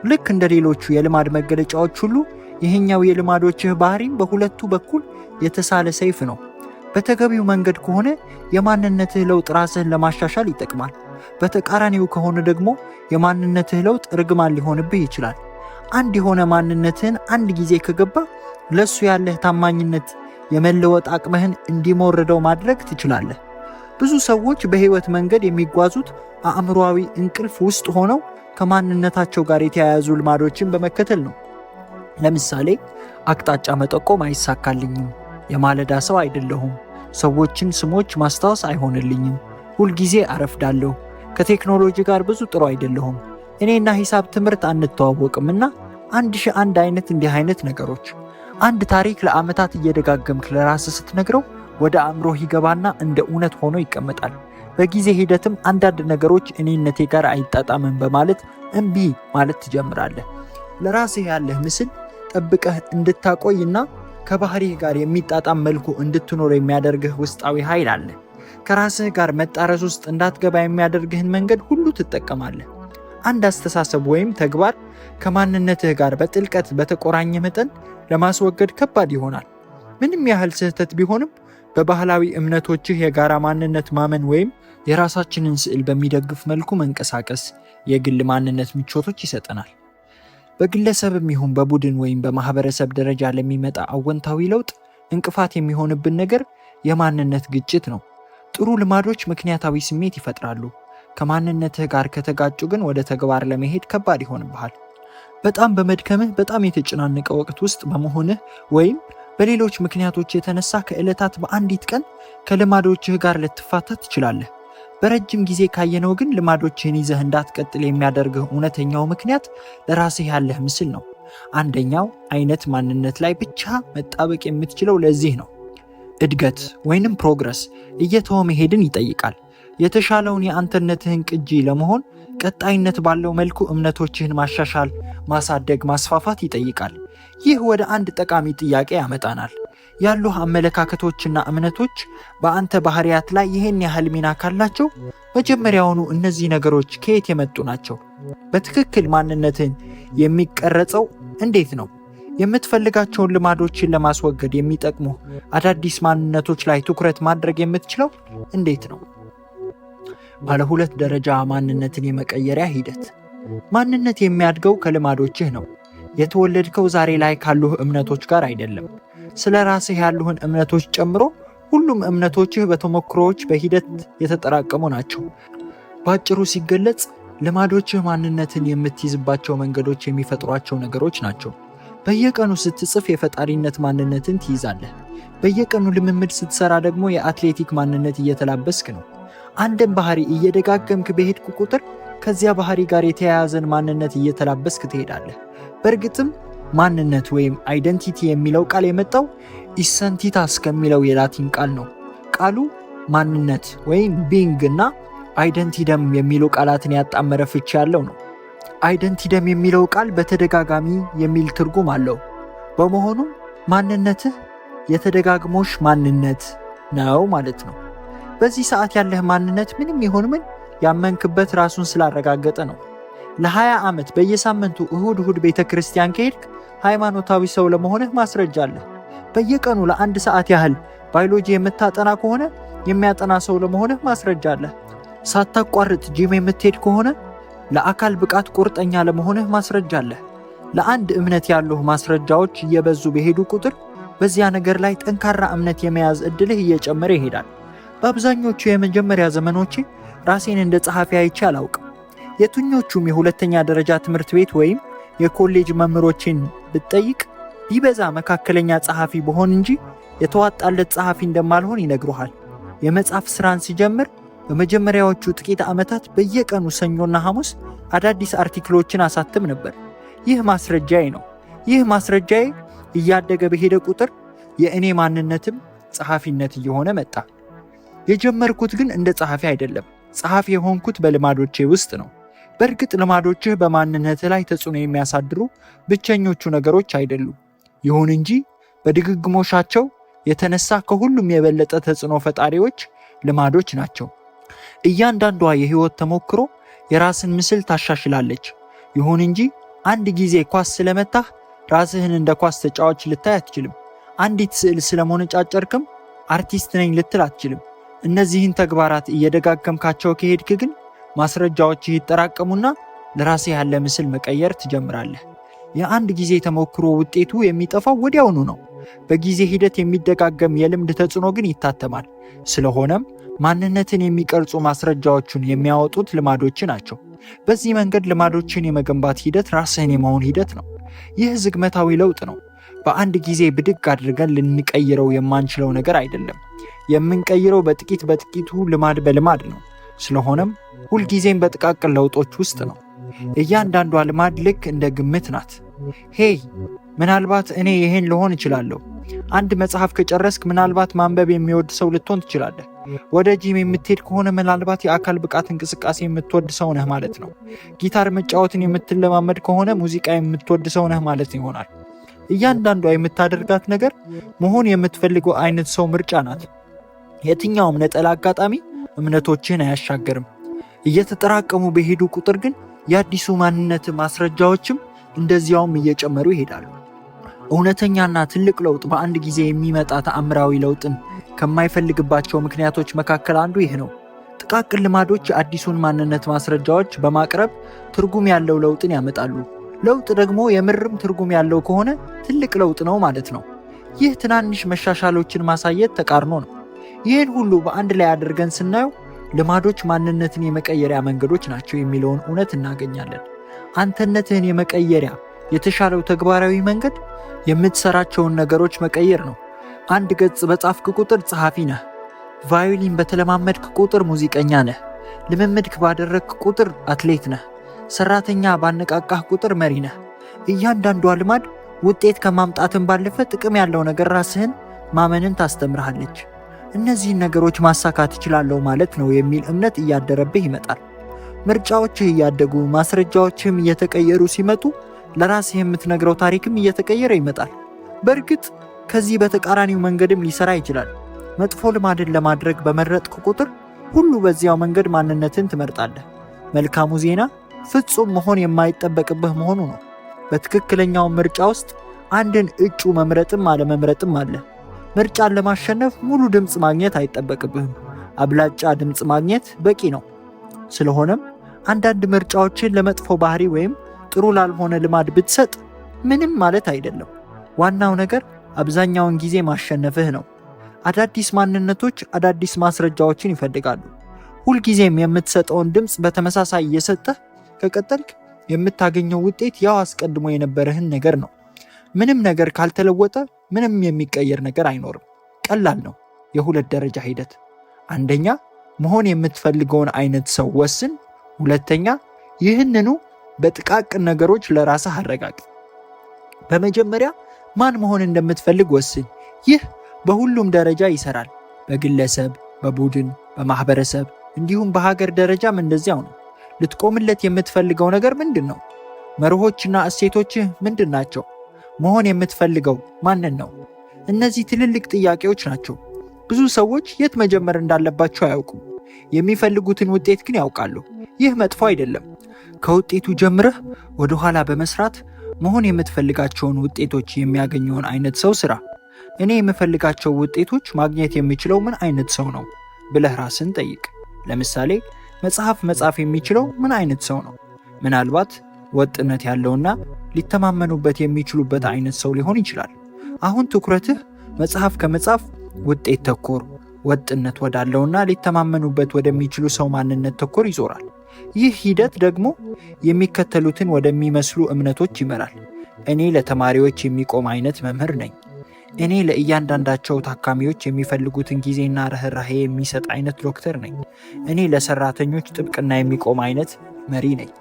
ልክ እንደ ሌሎቹ የልማድ መገለጫዎች ሁሉ ይህኛው የልማዶችህ ባህሪም በሁለቱ በኩል የተሳለ ሰይፍ ነው። በተገቢው መንገድ ከሆነ የማንነትህ ለውጥ ራስህን ለማሻሻል ይጠቅማል። በተቃራኒው ከሆነ ደግሞ የማንነትህ ለውጥ ርግማን ሊሆንብህ ይችላል። አንድ የሆነ ማንነትህን አንድ ጊዜ ከገባ ለሱ ያለህ ታማኝነት የመለወጥ አቅምህን እንዲሞርደው ማድረግ ትችላለህ። ብዙ ሰዎች በህይወት መንገድ የሚጓዙት አእምሮአዊ እንቅልፍ ውስጥ ሆነው ከማንነታቸው ጋር የተያያዙ ልማዶችን በመከተል ነው። ለምሳሌ አቅጣጫ መጠቆም አይሳካልኝም፣ የማለዳ ሰው አይደለሁም፣ ሰዎችን ስሞች ማስታወስ አይሆንልኝም፣ ሁልጊዜ አረፍዳለሁ፣ ከቴክኖሎጂ ጋር ብዙ ጥሩ አይደለሁም፣ እኔና ሂሳብ ትምህርት አንተዋወቅምና 1001 እንዲህ አይነት ነገሮች። አንድ ታሪክ ለዓመታት እየደጋገምክ ለራስህ ስትነግረው ወደ አእምሮህ ይገባና እንደ እውነት ሆኖ ይቀመጣል። በጊዜ ሂደትም አንዳንድ ነገሮች እኔነቴ ጋር አይጣጣምም በማለት እምቢ ማለት ትጀምራለህ። ለራስህ ያለህ ምስል ጠብቀህ እንድታቆይና ከባህሪህ ጋር የሚጣጣም መልኩ እንድትኖር የሚያደርግህ ውስጣዊ ኃይል አለ። ከራስህ ጋር መጣረስ ውስጥ እንዳትገባ የሚያደርግህን መንገድ ሁሉ ትጠቀማለህ። አንድ አስተሳሰብ ወይም ተግባር ከማንነትህ ጋር በጥልቀት በተቆራኘ መጠን ለማስወገድ ከባድ ይሆናል። ምንም ያህል ስህተት ቢሆንም በባህላዊ እምነቶችህ የጋራ ማንነት ማመን ወይም የራሳችንን ስዕል በሚደግፍ መልኩ መንቀሳቀስ የግል ማንነት ምቾቶች ይሰጠናል። በግለሰብም ይሁን በቡድን ወይም በማህበረሰብ ደረጃ ለሚመጣ አወንታዊ ለውጥ እንቅፋት የሚሆንብን ነገር የማንነት ግጭት ነው። ጥሩ ልማዶች ምክንያታዊ ስሜት ይፈጥራሉ። ከማንነትህ ጋር ከተጋጩ ግን ወደ ተግባር ለመሄድ ከባድ ይሆንብሃል። በጣም በመድከምህ፣ በጣም የተጨናነቀ ወቅት ውስጥ በመሆንህ ወይም በሌሎች ምክንያቶች የተነሳ ከዕለታት በአንዲት ቀን ከልማዶችህ ጋር ልትፋታ ትችላለህ። በረጅም ጊዜ ካየነው ግን ልማዶችህን ይዘህ እንዳትቀጥል የሚያደርግህ እውነተኛው ምክንያት ለራስህ ያለህ ምስል ነው። አንደኛው አይነት ማንነት ላይ ብቻ መጣበቅ የምትችለው ለዚህ ነው። እድገት ወይንም ፕሮግረስ እየተወ መሄድን ይጠይቃል። የተሻለውን የአንተነትህን ቅጂ ለመሆን ቀጣይነት ባለው መልኩ እምነቶችህን ማሻሻል፣ ማሳደግ፣ ማስፋፋት ይጠይቃል። ይህ ወደ አንድ ጠቃሚ ጥያቄ ያመጣናል። ያሉህ አመለካከቶችና እምነቶች በአንተ ባህሪያት ላይ ይህን ያህል ሚና ካላቸው መጀመሪያውኑ እነዚህ ነገሮች ከየት የመጡ ናቸው? በትክክል ማንነትን የሚቀረጸው እንዴት ነው? የምትፈልጋቸውን ልማዶችን ለማስወገድ የሚጠቅሙ አዳዲስ ማንነቶች ላይ ትኩረት ማድረግ የምትችለው እንዴት ነው? ባለ 2 ደረጃ ማንነትን የመቀየሪያ ሂደት። ማንነት የሚያድገው ከልማዶችህ ነው። የተወለድከው ዛሬ ላይ ካሉህ እምነቶች ጋር አይደለም። ስለ ራስህ ያሉህን እምነቶች ጨምሮ ሁሉም እምነቶችህ በተሞክሮዎች በሂደት የተጠራቀሙ ናቸው። በአጭሩ ሲገለጽ ልማዶችህ ማንነትን የምትይዝባቸው መንገዶች የሚፈጥሯቸው ነገሮች ናቸው። በየቀኑ ስትጽፍ የፈጣሪነት ማንነትን ትይዛለህ። በየቀኑ ልምምድ ስትሰራ ደግሞ የአትሌቲክ ማንነት እየተላበስክ ነው። አንድን ባህሪ እየደጋገምክ በሄድክ ቁጥር ከዚያ ባህሪ ጋር የተያያዘን ማንነት እየተላበስክ ትሄዳለህ። በእርግጥም ማንነት ወይም አይደንቲቲ የሚለው ቃል የመጣው ኢሰንቲታስ ከሚለው የላቲን ቃል ነው። ቃሉ ማንነት ወይም ቢንግ እና አይደንቲደም የሚሉ ቃላትን ያጣመረ ፍቺ ያለው ነው። አይደንቲደም የሚለው ቃል በተደጋጋሚ የሚል ትርጉም አለው። በመሆኑም ማንነትህ የተደጋግሞሽ ማንነት ነው ማለት ነው። በዚህ ሰዓት ያለህ ማንነት ምንም ይሁን ምን ያመንክበት ራሱን ስላረጋገጠ ነው። ለ20 ዓመት በየሳምንቱ እሁድ ቤተ ክርስቲያን ከሄድክ ሃይማኖታዊ ሰው ለመሆንህ ማስረጃ አለህ። በየቀኑ ለ1 ሰዓት ያህል ባዮሎጂ የምታጠና ከሆነ የሚያጠና ሰው ለመሆንህ ማስረጃ አለህ። ሳታቋርጥ ጂም የምትሄድ ከሆነ ለአካል ብቃት ቁርጠኛ ለመሆንህ ማስረጃ አለህ። ለአንድ እምነት ያሉህ ማስረጃዎች እየበዙ በሄዱ ቁጥር በዚያ ነገር ላይ ጠንካራ እምነት የመያዝ ዕድልህ እየጨመረ ይሄዳል። በአብዛኞቹ የመጀመሪያ ዘመኖቼ ራሴን እንደ ጸሐፊ አይቼ አላውቅም። የትኞቹም የሁለተኛ ደረጃ ትምህርት ቤት ወይም የኮሌጅ መምህሮችን ብትጠይቅ ቢበዛ መካከለኛ ጸሐፊ በሆን እንጂ የተዋጣለት ጸሐፊ እንደማልሆን ይነግሩሃል። የመጽሐፍ ሥራን ሲጀምር በመጀመሪያዎቹ ጥቂት ዓመታት በየቀኑ ሰኞና ሐሙስ አዳዲስ አርቲክሎችን አሳትም ነበር። ይህ ማስረጃዬ ነው። ይህ ማስረጃዬ እያደገ በሄደ ቁጥር የእኔ ማንነትም ጸሐፊነት እየሆነ መጣ። የጀመርኩት ግን እንደ ጸሐፊ አይደለም። ጸሐፊ የሆንኩት በልማዶቼ ውስጥ ነው። በእርግጥ ልማዶችህ በማንነትህ ላይ ተጽዕኖ የሚያሳድሩ ብቸኞቹ ነገሮች አይደሉም። ይሁን እንጂ በድግግሞሻቸው የተነሳ ከሁሉም የበለጠ ተጽዕኖ ፈጣሪዎች ልማዶች ናቸው። እያንዳንዷ የህይወት ተሞክሮ የራስን ምስል ታሻሽላለች። ይሁን እንጂ አንድ ጊዜ ኳስ ስለመታህ ራስህን እንደ ኳስ ተጫዋች ልታይ አትችልም። አንዲት ስዕል ስለመነጫጨርክም አርቲስት ነኝ ልትል አትችልም። እነዚህን ተግባራት እየደጋገምካቸው ከሄድክ ግን ማስረጃዎች ይጠራቀሙና ለራስህ ያለ ምስል መቀየር ትጀምራለህ። የአንድ ጊዜ ተሞክሮ ውጤቱ የሚጠፋው ወዲያውኑ ነው። በጊዜ ሂደት የሚደጋገም የልምድ ተጽዕኖ ግን ይታተማል። ስለሆነም ማንነትን የሚቀርጹ ማስረጃዎቹን የሚያወጡት ልማዶች ናቸው። በዚህ መንገድ ልማዶችን የመገንባት ሂደት ራስህን የመሆን ሂደት ነው። ይህ ዝግመታዊ ለውጥ ነው። በአንድ ጊዜ ብድግ አድርገን ልንቀይረው የማንችለው ነገር አይደለም። የምንቀይረው በጥቂቱ ልማድ በልማድ ነው። ስለሆነም ሁልጊዜም በጥቃቅን ለውጦች ውስጥ ነው። እያንዳንዷ ልማድ ልክ እንደ ግምት ናት። ሄይ ምናልባት እኔ ይሄን ልሆን እችላለሁ። አንድ መጽሐፍ ከጨረስክ ምናልባት ማንበብ የሚወድ ሰው ልትሆን ትችላለህ። ወደ ጂም የምትሄድ ከሆነ ምናልባት የአካል ብቃት እንቅስቃሴ የምትወድ ሰው ነህ ማለት ነው። ጊታር መጫወትን የምትለማመድ ከሆነ ሙዚቃ የምትወድ ሰው ነህ ማለት ይሆናል። እያንዳንዷ የምታደርጋት ነገር መሆን የምትፈልገው አይነት ሰው ምርጫ ናት። የትኛውም ነጠላ አጋጣሚ እምነቶችን አያሻገርም። እየተጠራቀሙ በሄዱ ቁጥር ግን የአዲሱ ማንነት ማስረጃዎችም እንደዚያውም እየጨመሩ ይሄዳሉ። እውነተኛና ትልቅ ለውጥ በአንድ ጊዜ የሚመጣ ተአምራዊ ለውጥን ከማይፈልግባቸው ምክንያቶች መካከል አንዱ ይህ ነው። ጥቃቅን ልማዶች የአዲሱን ማንነት ማስረጃዎች በማቅረብ ትርጉም ያለው ለውጥን ያመጣሉ። ለውጥ ደግሞ የምርም ትርጉም ያለው ከሆነ ትልቅ ለውጥ ነው ማለት ነው። ይህ ትናንሽ መሻሻሎችን ማሳየት ተቃርኖ ነው። ይህን ሁሉ በአንድ ላይ አድርገን ስናየው ልማዶች ማንነትን የመቀየሪያ መንገዶች ናቸው የሚለውን እውነት እናገኛለን። አንተነትህን የመቀየሪያ የተሻለው ተግባራዊ መንገድ የምትሰራቸውን ነገሮች መቀየር ነው። አንድ ገጽ በጻፍክ ቁጥር ጸሐፊ ነህ። ቫዮሊን በተለማመድክ ቁጥር ሙዚቀኛ ነህ። ልምምድክ ባደረግክ ቁጥር አትሌት ነህ። ሰራተኛ ባነቃቃህ ቁጥር መሪ ነህ። እያንዳንዷ ልማድ ውጤት ከማምጣትን ባለፈ ጥቅም ያለው ነገር ራስህን ማመንን ታስተምርሃለች። እነዚህን ነገሮች ማሳካት እችላለሁ ማለት ነው የሚል እምነት እያደረብህ ይመጣል። ምርጫዎችህ እያደጉ ማስረጃዎችህም እየተቀየሩ ሲመጡ ለራስህ የምትነግረው ታሪክም እየተቀየረ ይመጣል። በእርግጥ ከዚህ በተቃራኒው መንገድም ሊሰራ ይችላል። መጥፎ ልማድን ለማድረግ በመረጥክ ቁጥር ሁሉ በዚያው መንገድ ማንነትን ትመርጣለህ። መልካሙ ዜና ፍጹም መሆን የማይጠበቅብህ መሆኑ ነው። በትክክለኛው ምርጫ ውስጥ አንድን እጩ መምረጥም አለመምረጥም አለ። ምርጫን ለማሸነፍ ሙሉ ድምፅ ማግኘት አይጠበቅብህም። አብላጫ ድምፅ ማግኘት በቂ ነው። ስለሆነም አንዳንድ ምርጫዎችን ለመጥፎ ባህሪ ወይም ጥሩ ላልሆነ ልማድ ብትሰጥ ምንም ማለት አይደለም። ዋናው ነገር አብዛኛውን ጊዜ ማሸነፍህ ነው። አዳዲስ ማንነቶች አዳዲስ ማስረጃዎችን ይፈልጋሉ። ሁልጊዜም የምትሰጠውን ድምፅ በተመሳሳይ እየሰጠህ ከቀጠልክ የምታገኘው ውጤት ያው አስቀድሞ የነበረህን ነገር ነው። ምንም ነገር ካልተለወጠ ምንም የሚቀየር ነገር አይኖርም። ቀላል ነው። የሁለት ደረጃ ሂደት። አንደኛ መሆን የምትፈልገውን አይነት ሰው ወስን። ሁለተኛ ይህንኑ በጥቃቅን ነገሮች ለራስህ አረጋግጥ። በመጀመሪያ ማን መሆን እንደምትፈልግ ወስን። ይህ በሁሉም ደረጃ ይሰራል። በግለሰብ፣ በቡድን፣ በማህበረሰብ እንዲሁም በሀገር ደረጃም እንደዚያው ነው። ልትቆምለት የምትፈልገው ነገር ምንድን ነው? መርሆችና እሴቶችህ ምንድን ናቸው? መሆን የምትፈልገው ማንን ነው? እነዚህ ትልልቅ ጥያቄዎች ናቸው። ብዙ ሰዎች የት መጀመር እንዳለባቸው አያውቁም። የሚፈልጉትን ውጤት ግን ያውቃሉ። ይህ መጥፎ አይደለም። ከውጤቱ ጀምረህ ወደ ኋላ በመስራት መሆን የምትፈልጋቸውን ውጤቶች የሚያገኘውን አይነት ሰው ስራ። እኔ የምፈልጋቸው ውጤቶች ማግኘት የሚችለው ምን አይነት ሰው ነው ብለህ ራስን ጠይቅ። ለምሳሌ መጽሐፍ መጻፍ የሚችለው ምን አይነት ሰው ነው? ምናልባት ወጥነት ያለውና ሊተማመኑበት የሚችሉበት አይነት ሰው ሊሆን ይችላል። አሁን ትኩረትህ መጽሐፍ ከመጻፍ ውጤት ተኮር፣ ወጥነት ወዳለውና ሊተማመኑበት ወደሚችሉ ሰው ማንነት ተኮር ይዞራል። ይህ ሂደት ደግሞ የሚከተሉትን ወደሚመስሉ እምነቶች ይመራል። እኔ ለተማሪዎች የሚቆም አይነት መምህር ነኝ። እኔ ለእያንዳንዳቸው ታካሚዎች የሚፈልጉትን ጊዜና ርህራሄ የሚሰጥ አይነት ዶክተር ነኝ። እኔ ለሰራተኞች ጥብቅና የሚቆም አይነት መሪ ነኝ።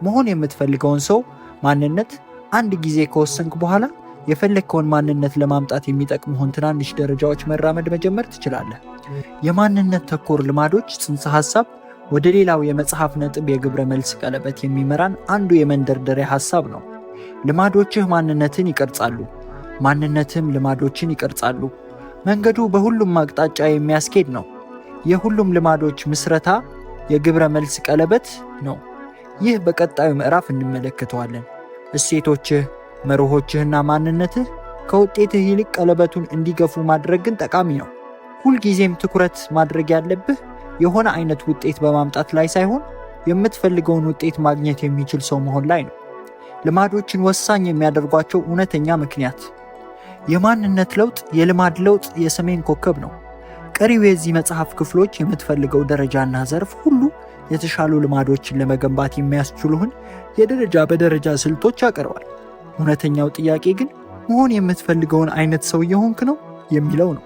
መሆን የምትፈልገውን ሰው ማንነት አንድ ጊዜ ከወሰንክ በኋላ የፈለግከውን ማንነት ለማምጣት የሚጠቅሙህን ትናንሽ ደረጃዎች መራመድ መጀመር ትችላለህ። የማንነት ተኮር ልማዶች ጽንሰ ሐሳብ ወደ ሌላው የመጽሐፍ ነጥብ የግብረ መልስ ቀለበት የሚመራን አንዱ የመንደርደሪያ ሐሳብ ነው። ልማዶችህ ማንነትን ይቀርጻሉ፣ ማንነትም ልማዶችን ይቀርጻሉ። መንገዱ በሁሉም አቅጣጫ የሚያስኬድ ነው። የሁሉም ልማዶች ምስረታ የግብረ መልስ ቀለበት ነው። ይህ በቀጣዩ ምዕራፍ እንመለከተዋለን። እሴቶችህ፣ መርሆችህና ማንነትህ ከውጤትህ ይልቅ ቀለበቱን እንዲገፉ ማድረግ ግን ጠቃሚ ነው። ሁልጊዜም ትኩረት ማድረግ ያለብህ የሆነ አይነት ውጤት በማምጣት ላይ ሳይሆን የምትፈልገውን ውጤት ማግኘት የሚችል ሰው መሆን ላይ ነው። ልማዶችን ወሳኝ የሚያደርጓቸው እውነተኛ ምክንያት። የማንነት ለውጥ የልማድ ለውጥ የሰሜን ኮከብ ነው። ቀሪው የዚህ መጽሐፍ ክፍሎች የምትፈልገው ደረጃና ዘርፍ ሁሉ የተሻሉ ልማዶችን ለመገንባት የሚያስችሉህን የደረጃ በደረጃ ስልቶች ያቀርባል። እውነተኛው ጥያቄ ግን መሆን የምትፈልገውን አይነት ሰው እየሆንክ ነው የሚለው ነው።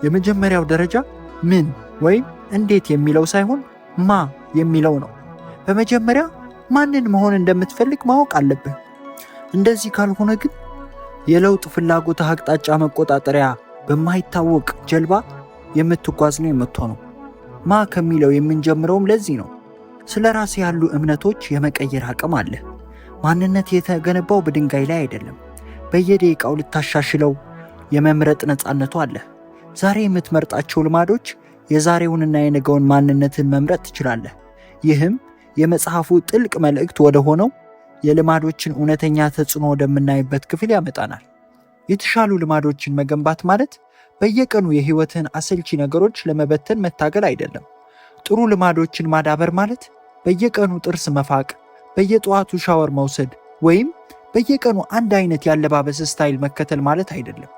የመጀመሪያው ደረጃ ምን ወይም እንዴት የሚለው ሳይሆን ማ የሚለው ነው። በመጀመሪያ ማንን መሆን እንደምትፈልግ ማወቅ አለብህ። እንደዚህ ካልሆነ ግን የለውጥ ፍላጎትህ አቅጣጫ መቆጣጠሪያ በማይታወቅ ጀልባ የምትጓዝ ነው የምትሆነው። ማ ከሚለው የምንጀምረውም ለዚህ ነው። ስለ ራስ ያሉ እምነቶች የመቀየር አቅም አለ። ማንነት የተገነባው በድንጋይ ላይ አይደለም። በየደቂቃው ልታሻሽለው የመምረጥ ነፃነቱ አለ። ዛሬ የምትመርጣቸው ልማዶች የዛሬውንና የነገውን ማንነትን መምረጥ ትችላለህ። ይህም የመጽሐፉ ጥልቅ መልእክት ወደ ሆነው የልማዶችን እውነተኛ ተጽዕኖ ወደምናይበት ክፍል ያመጣናል። የተሻሉ ልማዶችን መገንባት ማለት በየቀኑ የህይወትን አሰልቺ ነገሮች ለመበተን መታገል አይደለም። ጥሩ ልማዶችን ማዳበር ማለት በየቀኑ ጥርስ መፋቅ፣ በየጠዋቱ ሻወር መውሰድ ወይም በየቀኑ አንድ አይነት ያለባበስ ስታይል መከተል ማለት አይደለም።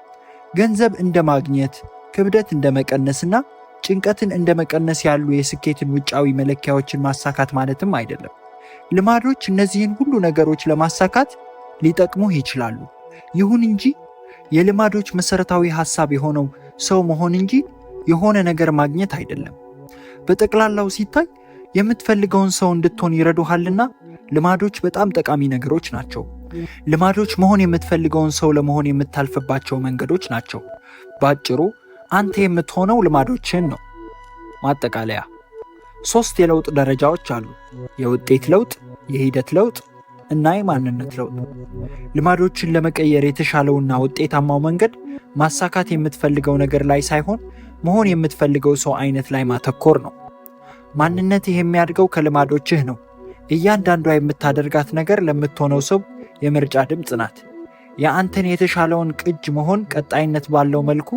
ገንዘብ እንደ ማግኘት፣ ክብደት እንደ መቀነስና ጭንቀትን እንደ መቀነስ ያሉ የስኬትን ውጫዊ መለኪያዎችን ማሳካት ማለትም አይደለም። ልማዶች እነዚህን ሁሉ ነገሮች ለማሳካት ሊጠቅሙህ ይችላሉ። ይሁን እንጂ የልማዶች መሰረታዊ ሐሳብ የሆነው ሰው መሆን እንጂ የሆነ ነገር ማግኘት አይደለም። በጠቅላላው ሲታይ የምትፈልገውን ሰው እንድትሆን ይረዱሃልና ልማዶች በጣም ጠቃሚ ነገሮች ናቸው። ልማዶች መሆን የምትፈልገውን ሰው ለመሆን የምታልፍባቸው መንገዶች ናቸው። በአጭሩ አንተ የምትሆነው ልማዶችን ነው። ማጠቃለያ 3 የለውጥ ደረጃዎች አሉ። የውጤት ለውጥ፣ የሂደት ለውጥ እና የማንነት ለውጥ። ልማዶችን ለመቀየር የተሻለውና ውጤታማው መንገድ ማሳካት የምትፈልገው ነገር ላይ ሳይሆን መሆን የምትፈልገው ሰው አይነት ላይ ማተኮር ነው። ማንነትህ የሚያድገው ከልማዶችህ ነው። እያንዳንዷ የምታደርጋት ነገር ለምትሆነው ሰው የምርጫ ድምፅ ናት። የአንተን የተሻለውን ቅጅ መሆን ቀጣይነት ባለው መልኩ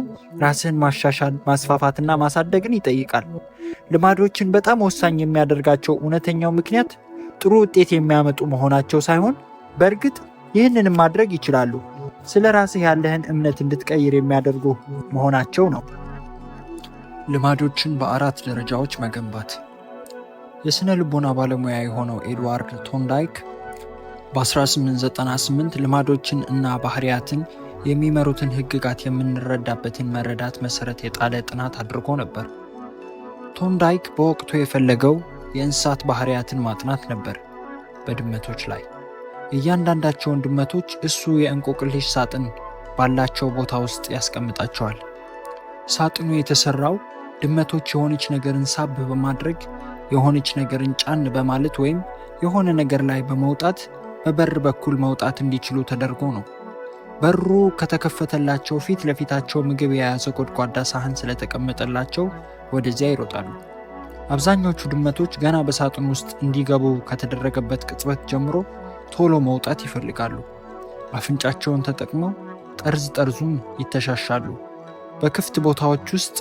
ራስህን ማሻሻል፣ ማስፋፋትና ማሳደግን ይጠይቃል። ልማዶችን በጣም ወሳኝ የሚያደርጋቸው እውነተኛው ምክንያት ጥሩ ውጤት የሚያመጡ መሆናቸው ሳይሆን በእርግጥ ይህንንም ማድረግ ይችላሉ፣ ስለ ራስህ ያለህን እምነት እንድትቀይር የሚያደርጉ መሆናቸው ነው። ልማዶችን በ4 ደረጃዎች መገንባት። የሥነ ልቦና ባለሙያ የሆነው ኤድዋርድ ቶንዳይክ በ1898 ልማዶችን እና ባህሪያትን የሚመሩትን ሕግጋት የምንረዳበትን መረዳት መሠረት የጣለ ጥናት አድርጎ ነበር። ቶንዳይክ በወቅቱ የፈለገው የእንስሳት ባህሪያትን ማጥናት ነበር። በድመቶች ላይ እያንዳንዳቸውን ድመቶች እሱ የእንቆቅልሽ ሳጥን ባላቸው ቦታ ውስጥ ያስቀምጣቸዋል። ሳጥኑ የተሰራው ድመቶች የሆነች ነገርን ሳብ በማድረግ የሆነች ነገርን ጫን በማለት ወይም የሆነ ነገር ላይ በመውጣት በበር በኩል መውጣት እንዲችሉ ተደርጎ ነው። በሩ ከተከፈተላቸው ፊት ለፊታቸው ምግብ የያዘ ጎድጓዳ ሳህን ስለተቀመጠላቸው ወደዚያ ይሮጣሉ። አብዛኞቹ ድመቶች ገና በሳጥኑ ውስጥ እንዲገቡ ከተደረገበት ቅጽበት ጀምሮ ቶሎ መውጣት ይፈልጋሉ። አፍንጫቸውን ተጠቅመው ጠርዝ ጠርዙን ይተሻሻሉ። በክፍት ቦታዎች ውስጥ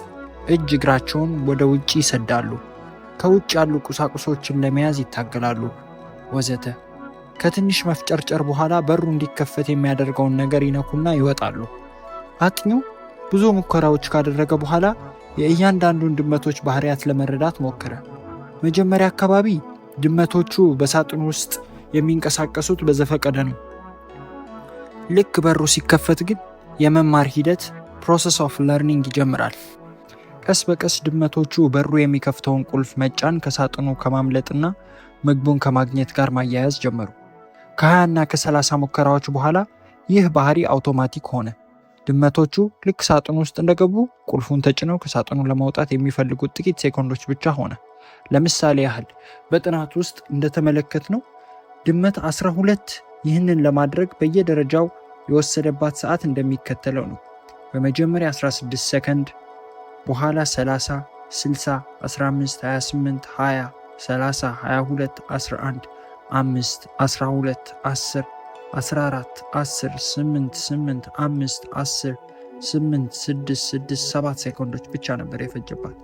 እጅ እግራቸውን ወደ ውጪ ይሰዳሉ። ከውጭ ያሉ ቁሳቁሶችን ለመያዝ ይታገላሉ፣ ወዘተ። ከትንሽ መፍጨርጨር በኋላ በሩ እንዲከፈት የሚያደርገውን ነገር ይነኩና ይወጣሉ። አጥኚው ብዙ ሙከራዎች ካደረገ በኋላ የእያንዳንዱን ድመቶች ባህሪያት ለመረዳት ሞከረ። መጀመሪያ አካባቢ ድመቶቹ በሳጥኑ ውስጥ የሚንቀሳቀሱት በዘፈቀደ ነው። ልክ በሩ ሲከፈት ግን የመማር ሂደት ፕሮሰስ ኦፍ ለርኒንግ ይጀምራል። ቀስ በቀስ ድመቶቹ በሩ የሚከፍተውን ቁልፍ መጫን ከሳጥኑ ከማምለጥና ምግቡን ከማግኘት ጋር ማያያዝ ጀመሩ። ከ20 እና ከ30 ሙከራዎች በኋላ ይህ ባህሪ አውቶማቲክ ሆነ። ድመቶቹ ልክ ሳጥኑ ውስጥ እንደገቡ ቁልፉን ተጭነው ከሳጥኑ ለማውጣት የሚፈልጉት ጥቂት ሴኮንዶች ብቻ ሆነ። ለምሳሌ ያህል በጥናት ውስጥ እንደተመለከትነው ድመት 12 ይህንን ለማድረግ በየደረጃው የወሰደባት ሰዓት እንደሚከተለው ነው። በመጀመሪያ 16 ሰከንድ፣ በኋላ 30፣ 60፣ 15፣ 28፣ 20፣ 30፣ 22፣ 11፣ 5፣ 12፣ 10፣ 14፣ 10፣ 8፣ 8፣ 5፣ 10፣ 8፣ 6፣ 6፣ 7 ሴኮንዶች ብቻ ነበር የፈጀባት።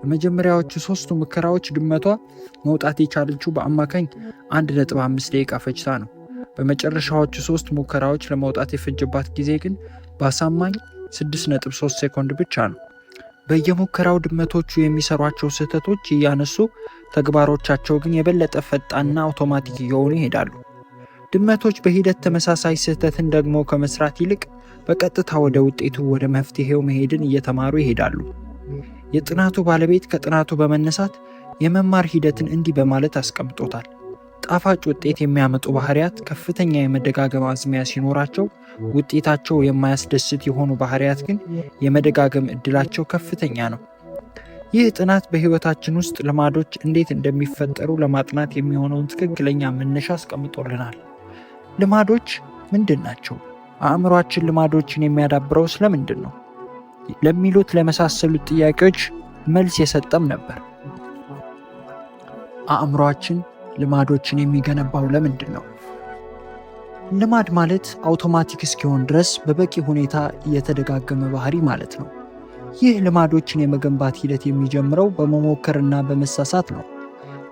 በመጀመሪያዎቹ 3 ሙከራዎች ድመቷ መውጣት የቻለችው በአማካኝ 1.5 ደቂቃ ፈጅታ ነው። በመጨረሻዎቹ 3 ሙከራዎች ለመውጣት የፈጀባት ጊዜ ግን በአሳማኝ 6.3 ሴኮንድ ብቻ ነው። በየሙከራው ድመቶቹ የሚሰሯቸው ስህተቶች እያነሱ ተግባሮቻቸው ግን የበለጠ ፈጣንና አውቶማቲክ እየሆኑ ይሄዳሉ። ድመቶች በሂደት ተመሳሳይ ስህተትን ደግሞ ከመስራት ይልቅ በቀጥታ ወደ ውጤቱ ወደ መፍትሄው መሄድን እየተማሩ ይሄዳሉ። የጥናቱ ባለቤት ከጥናቱ በመነሳት የመማር ሂደትን እንዲህ በማለት አስቀምጦታል። ጣፋጭ ውጤት የሚያመጡ ባህሪያት ከፍተኛ የመደጋገም አዝማሚያ ሲኖራቸው፣ ውጤታቸው የማያስደስት የሆኑ ባህሪያት ግን የመደጋገም እድላቸው ከፍተኛ ነው። ይህ ጥናት በሕይወታችን ውስጥ ልማዶች እንዴት እንደሚፈጠሩ ለማጥናት የሚሆነውን ትክክለኛ መነሻ አስቀምጦልናል። ልማዶች ምንድን ናቸው? አእምሯችን ልማዶችን የሚያዳብረው ስለምንድን ነው? ለሚሉት ለመሳሰሉት ጥያቄዎች መልስ የሰጠም ነበር። አእምሯችን ልማዶችን የሚገነባው ለምንድን ነው? ልማድ ማለት አውቶማቲክ እስኪሆን ድረስ በበቂ ሁኔታ የተደጋገመ ባህሪ ማለት ነው። ይህ ልማዶችን የመገንባት ሂደት የሚጀምረው በመሞከርና በመሳሳት ነው።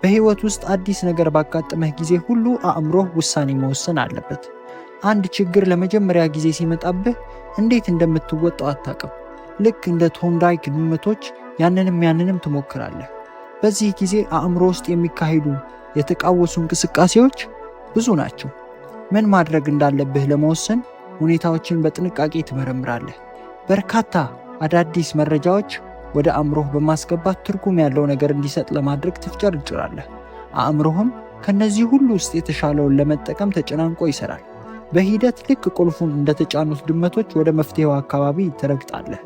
በሕይወት ውስጥ አዲስ ነገር ባጋጠመህ ጊዜ ሁሉ አእምሮህ ውሳኔ መወሰን አለበት። አንድ ችግር ለመጀመሪያ ጊዜ ሲመጣብህ እንዴት እንደምትወጣው አታውቅም። ልክ እንደ ቶንዳይክ ድመቶች ያንንም ትሞክራለህ። በዚህ ጊዜ አእምሮ ውስጥ የሚካሄዱ የተቃወሱ እንቅስቃሴዎች ብዙ ናቸው። ምን ማድረግ እንዳለብህ ለመወሰን ሁኔታዎችን በጥንቃቄ ትመረምራለህ። በርካታ አዳዲስ መረጃዎች ወደ አእምሮህ በማስገባት ትርጉም ያለው ነገር እንዲሰጥ ለማድረግ ትፍጨርጭራለህ። አእምሮህም ከነዚህ ሁሉ ውስጥ የተሻለውን ለመጠቀም ተጨናንቆ ይሰራል። በሂደት ልክ ቁልፉን እንደተጫኑት ድመቶች ወደ መፍትሄው አካባቢ ትረግጣለህ።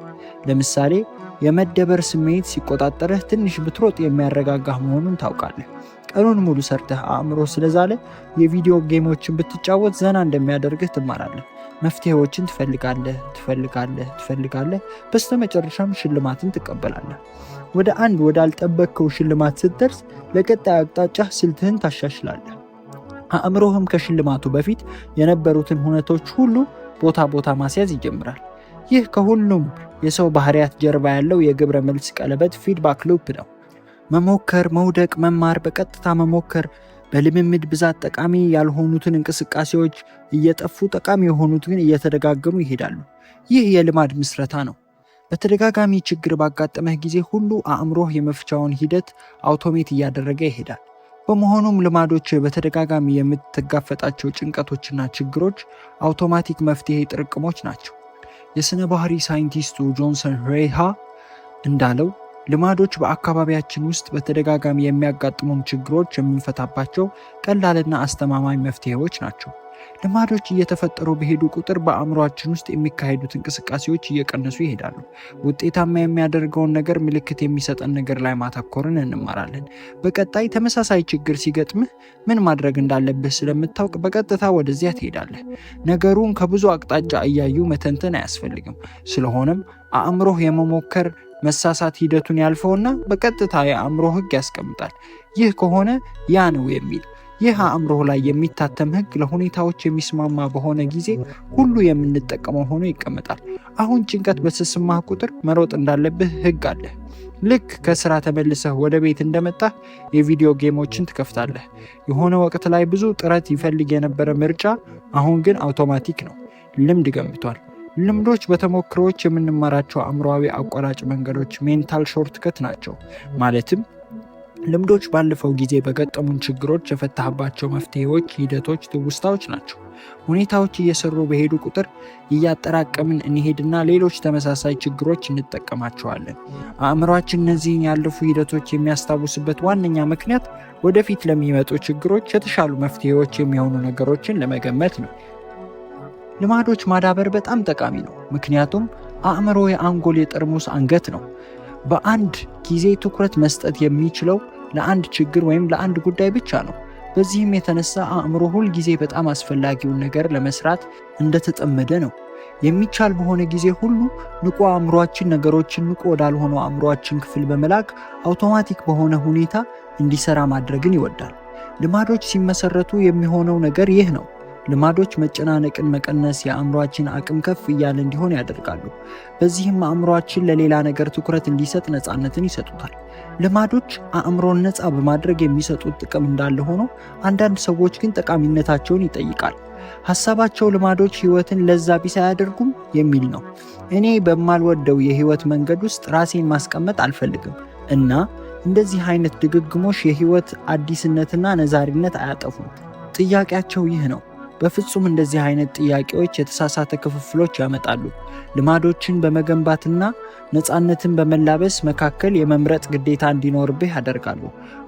ለምሳሌ የመደበር ስሜት ሲቆጣጠርህ ትንሽ ብትሮጥ የሚያረጋጋህ መሆኑን ታውቃለህ። ቀኑን ሙሉ ሰርተህ አእምሮ ስለዛለ የቪዲዮ ጌሞችን ብትጫወት ዘና እንደሚያደርግህ ትማራለህ። መፍትሄዎችን ትፈልጋለህ። በስተመጨረሻም ሽልማትን ትቀበላለህ። ወዳልጠበቅከው ሽልማት ስትደርስ ለቀጣይ አቅጣጫ ስልትህን ታሻሽላለህ። አእምሮህም ከሽልማቱ በፊት የነበሩትን ሁነቶች ሁሉ ቦታ ማስያዝ ይጀምራል። ይህ ከሁሉም የሰው ባህሪያት ጀርባ ያለው የግብረ መልስ ቀለበት ፊድባክ ሉፕ ነው። መሞከር፣ መውደቅ፣ መማር፣ በቀጥታ መሞከር፣ በልምምድ ብዛት ጠቃሚ ያልሆኑትን እንቅስቃሴዎች እየጠፉ ጠቃሚ የሆኑት ግን እየተደጋገሙ ይሄዳሉ። ይህ የልማድ ምስረታ ነው። በተደጋጋሚ ችግር ባጋጠመህ ጊዜ ሁሉ አእምሮህ የመፍቻውን ሂደት አውቶሜት እያደረገ ይሄዳል። በመሆኑም ልማዶች በተደጋጋሚ የምትጋፈጣቸው ጭንቀቶችና ችግሮች አውቶማቲክ መፍትሄ ጥርቅሞች ናቸው። የሥነ ባህሪ ሳይንቲስቱ ጆንሰን ሬይሃ እንዳለው ልማዶች በአካባቢያችን ውስጥ በተደጋጋሚ የሚያጋጥሙን ችግሮች የምንፈታባቸው ቀላልና አስተማማኝ መፍትሄዎች ናቸው። ልማዶች እየተፈጠሩ በሄዱ ቁጥር በአእምሯችን ውስጥ የሚካሄዱት እንቅስቃሴዎች እየቀነሱ ይሄዳሉ። ውጤታማ የሚያደርገውን ነገር ምልክት የሚሰጠን ነገር ላይ ማተኮርን እንማራለን። በቀጣይ ተመሳሳይ ችግር ሲገጥምህ ምን ማድረግ እንዳለብህ ስለምታውቅ በቀጥታ ወደዚያ ትሄዳለህ። ነገሩን ከብዙ አቅጣጫ እያዩ መተንተን አያስፈልግም። ስለሆነም አእምሮህ የመሞከር መሳሳት ሂደቱን ያልፈውና በቀጥታ የአእምሮ ሕግ ያስቀምጣል። ይህ ከሆነ ያ ነው የሚል ይህ አእምሮህ ላይ የሚታተም ሕግ ለሁኔታዎች የሚስማማ በሆነ ጊዜ ሁሉ የምንጠቀመው ሆኖ ይቀመጣል። አሁን ጭንቀት በተሰማህ ቁጥር መሮጥ እንዳለብህ ሕግ አለ። ልክ ከስራ ተመልሰህ ወደ ቤት እንደመጣህ የቪዲዮ ጌሞችን ትከፍታለህ። የሆነ ወቅት ላይ ብዙ ጥረት ይፈልግ የነበረ ምርጫ አሁን ግን አውቶማቲክ ነው። ልምድ ገንብቷል። ልምዶች በተሞክሮዎች የምንማራቸው አእምሮአዊ አቋራጭ መንገዶች ሜንታል ሾርትከት ናቸው። ማለትም ልምዶች ባለፈው ጊዜ በገጠሙን ችግሮች የፈታህባቸው መፍትሄዎች፣ ሂደቶች፣ ትውስታዎች ናቸው። ሁኔታዎች እየሰሩ በሄዱ ቁጥር እያጠራቀምን እንሄድና ሌሎች ተመሳሳይ ችግሮች እንጠቀማቸዋለን። አእምሯችን እነዚህን ያለፉ ሂደቶች የሚያስታውስበት ዋነኛ ምክንያት ወደፊት ለሚመጡ ችግሮች የተሻሉ መፍትሄዎች የሚሆኑ ነገሮችን ለመገመት ነው። ልማዶች ማዳበር በጣም ጠቃሚ ነው። ምክንያቱም አእምሮ የአንጎል የጠርሙስ አንገት ነው። በአንድ ጊዜ ትኩረት መስጠት የሚችለው ለአንድ ችግር ወይም ለአንድ ጉዳይ ብቻ ነው። በዚህም የተነሳ አእምሮ ሁል ጊዜ በጣም አስፈላጊውን ነገር ለመስራት እንደተጠመደ ነው። የሚቻል በሆነ ጊዜ ሁሉ ንቁ አእምሯችን ነገሮችን ንቁ ወዳልሆነው አእምሯችን ክፍል በመላክ አውቶማቲክ በሆነ ሁኔታ እንዲሰራ ማድረግን ይወዳል። ልማዶች ሲመሰረቱ የሚሆነው ነገር ይህ ነው። ልማዶች መጨናነቅን መቀነስ፣ የአእምሯችን አቅም ከፍ እያለ እንዲሆን ያደርጋሉ። በዚህም አእምሯችን ለሌላ ነገር ትኩረት እንዲሰጥ ነፃነትን ይሰጡታል። ልማዶች አእምሮን ነፃ በማድረግ የሚሰጡት ጥቅም እንዳለ ሆኖ አንዳንድ ሰዎች ግን ጠቃሚነታቸውን ይጠይቃል። ሐሳባቸው ልማዶች ሕይወትን ለዛ ቢስ አያደርጉም የሚል ነው። እኔ በማልወደው የሕይወት መንገድ ውስጥ ራሴን ማስቀመጥ አልፈልግም እና እንደዚህ አይነት ድግግሞሽ የሕይወት አዲስነትና ነዛሪነት አያጠፉም። ጥያቄያቸው ይህ ነው። በፍጹም እንደዚህ አይነት ጥያቄዎች የተሳሳተ ክፍፍሎች ያመጣሉ። ልማዶችን በመገንባትና ነፃነትን በመላበስ መካከል የመምረጥ ግዴታ እንዲኖርብህ ያደርጋሉ።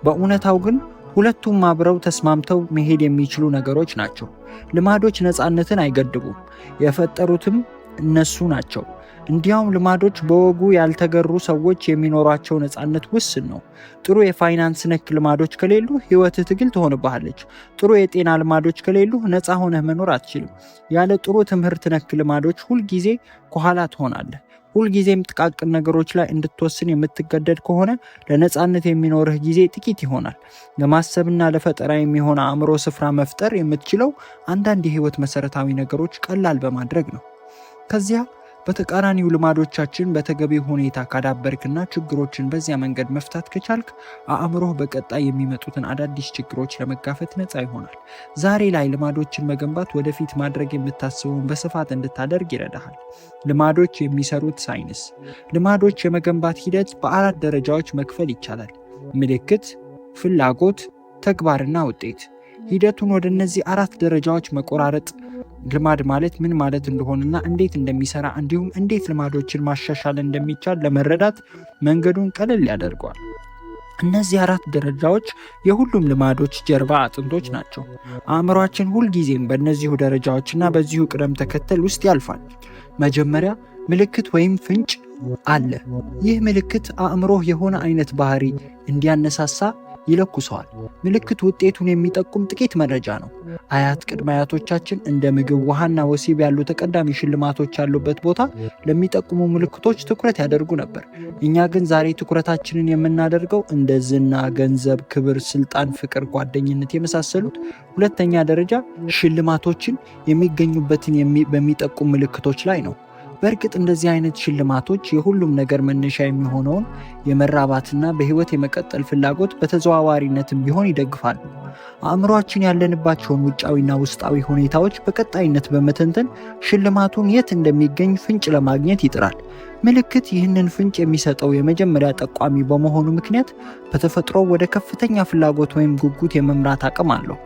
በእውነታው ግን ሁለቱም አብረው ተስማምተው መሄድ የሚችሉ ነገሮች ናቸው። ልማዶች ነፃነትን አይገድቡም፣ የፈጠሩትም እነሱ ናቸው። እንዲያውም ልማዶች በወጉ ያልተገሩ ሰዎች የሚኖሯቸው ነፃነት ውስን ነው። ጥሩ የፋይናንስ ነክ ልማዶች ከሌሉ ሕይወትህ ትግል ትሆንብሃለች። ጥሩ የጤና ልማዶች ከሌሉ ነፃ ሆነህ መኖር አትችልም። ያለ ጥሩ ትምህርት ነክ ልማዶች ሁልጊዜ ከኋላ ትሆናለህ። ሁልጊዜም ጥቃቅን ነገሮች ላይ እንድትወስን የምትገደድ ከሆነ ለነፃነት የሚኖርህ ጊዜ ጥቂት ይሆናል። ለማሰብና ለፈጠራ የሚሆን አእምሮ ስፍራ መፍጠር የምትችለው አንዳንድ የሕይወት መሰረታዊ ነገሮች ቀላል በማድረግ ነው። ከዚያ በተቃራኒው ልማዶቻችን በተገቢ ሁኔታ ካዳበርክና ችግሮችን በዚያ መንገድ መፍታት ከቻልክ አእምሮህ በቀጣይ የሚመጡትን አዳዲስ ችግሮች ለመጋፈጥ ነፃ ይሆናል። ዛሬ ላይ ልማዶችን መገንባት ወደፊት ማድረግ የምታስበውን በስፋት እንድታደርግ ይረዳሃል። ልማዶች የሚሰሩት ሳይንስ። ልማዶች የመገንባት ሂደት በ4 ደረጃዎች መክፈል ይቻላል። ምልክት፣ ፍላጎት፣ ተግባርና ውጤት። ሂደቱን ወደ እነዚህ 4 ደረጃዎች መቆራረጥ ልማድ ማለት ምን ማለት እንደሆነና እንዴት እንደሚሰራ እንዲሁም እንዴት ልማዶችን ማሻሻል እንደሚቻል ለመረዳት መንገዱን ቀለል ያደርገዋል። እነዚህ 4 ደረጃዎች የሁሉም ልማዶች ጀርባ አጥንቶች ናቸው። አእምሯችን ሁልጊዜም በእነዚሁ ደረጃዎችና በዚሁ ቅደም ተከተል ውስጥ ያልፋል። መጀመሪያ ምልክት ወይም ፍንጭ አለ። ይህ ምልክት አእምሮህ የሆነ አይነት ባህሪ እንዲያነሳሳ ይለኩሰዋል። ምልክት ውጤቱን የሚጠቁም ጥቂት መረጃ ነው። አያት ቅድመ አያቶቻችን እንደ ምግብ፣ ውሃና ወሲብ ያሉ ተቀዳሚ ሽልማቶች ያሉበት ቦታ ለሚጠቁሙ ምልክቶች ትኩረት ያደርጉ ነበር። እኛ ግን ዛሬ ትኩረታችንን የምናደርገው እንደ ዝና፣ ገንዘብ፣ ክብር፣ ስልጣን፣ ፍቅር፣ ጓደኝነት የመሳሰሉት ሁለተኛ ደረጃ ሽልማቶችን የሚገኙበትን በሚጠቁም ምልክቶች ላይ ነው። በእርግጥ እንደዚህ አይነት ሽልማቶች የሁሉም ነገር መነሻ የሚሆነውን የመራባትና በህይወት የመቀጠል ፍላጎት በተዘዋዋሪነትም ቢሆን ይደግፋሉ። አእምሯችን ያለንባቸውን ውጫዊና ውስጣዊ ሁኔታዎች በቀጣይነት በመተንተን ሽልማቱን የት እንደሚገኝ ፍንጭ ለማግኘት ይጥራል። ምልክት ይህንን ፍንጭ የሚሰጠው የመጀመሪያ ጠቋሚ በመሆኑ ምክንያት በተፈጥሮ ወደ ከፍተኛ ፍላጎት ወይም ጉጉት የመምራት አቅም አለው።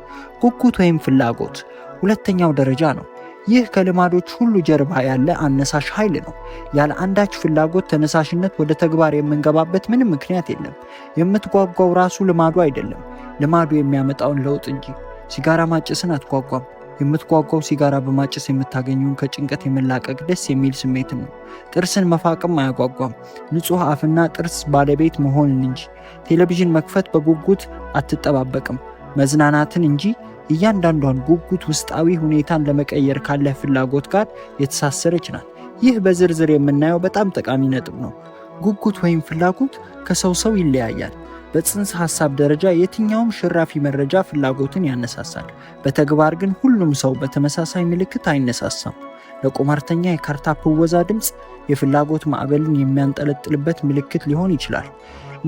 ጉጉት ወይም ፍላጎት ሁለተኛው ደረጃ ነው። ይህ ከልማዶች ሁሉ ጀርባ ያለ አነሳሽ ኃይል ነው። ያለ አንዳች ፍላጎት ተነሳሽነት ወደ ተግባር የምንገባበት ምንም ምክንያት የለም። የምትጓጓው ራሱ ልማዱ አይደለም፣ ልማዱ የሚያመጣውን ለውጥ እንጂ። ሲጋራ ማጨስን አትጓጓም። የምትጓጓው ሲጋራ በማጨስ የምታገኘውን ከጭንቀት የመላቀቅ ደስ የሚል ስሜትን ነው። ጥርስን መፋቅም አያጓጓም፣ ንጹሕ አፍና ጥርስ ባለቤት መሆንን እንጂ። ቴሌቪዥን መክፈት በጉጉት አትጠባበቅም፣ መዝናናትን እንጂ። እያንዳንዷን ጉጉት ውስጣዊ ሁኔታን ለመቀየር ካለ ፍላጎት ጋር የተሳሰረች ናት። ይህ በዝርዝር የምናየው በጣም ጠቃሚ ነጥብ ነው። ጉጉት ወይም ፍላጎት ከሰው ሰው ይለያያል። በጽንሰ ሐሳብ ደረጃ የትኛውም ሽራፊ መረጃ ፍላጎትን ያነሳሳል። በተግባር ግን ሁሉም ሰው በተመሳሳይ ምልክት አይነሳሳም። ለቁማርተኛ የካርታ ፕወዛ ድምፅ የፍላጎት ማዕበልን የሚያንጠለጥልበት ምልክት ሊሆን ይችላል።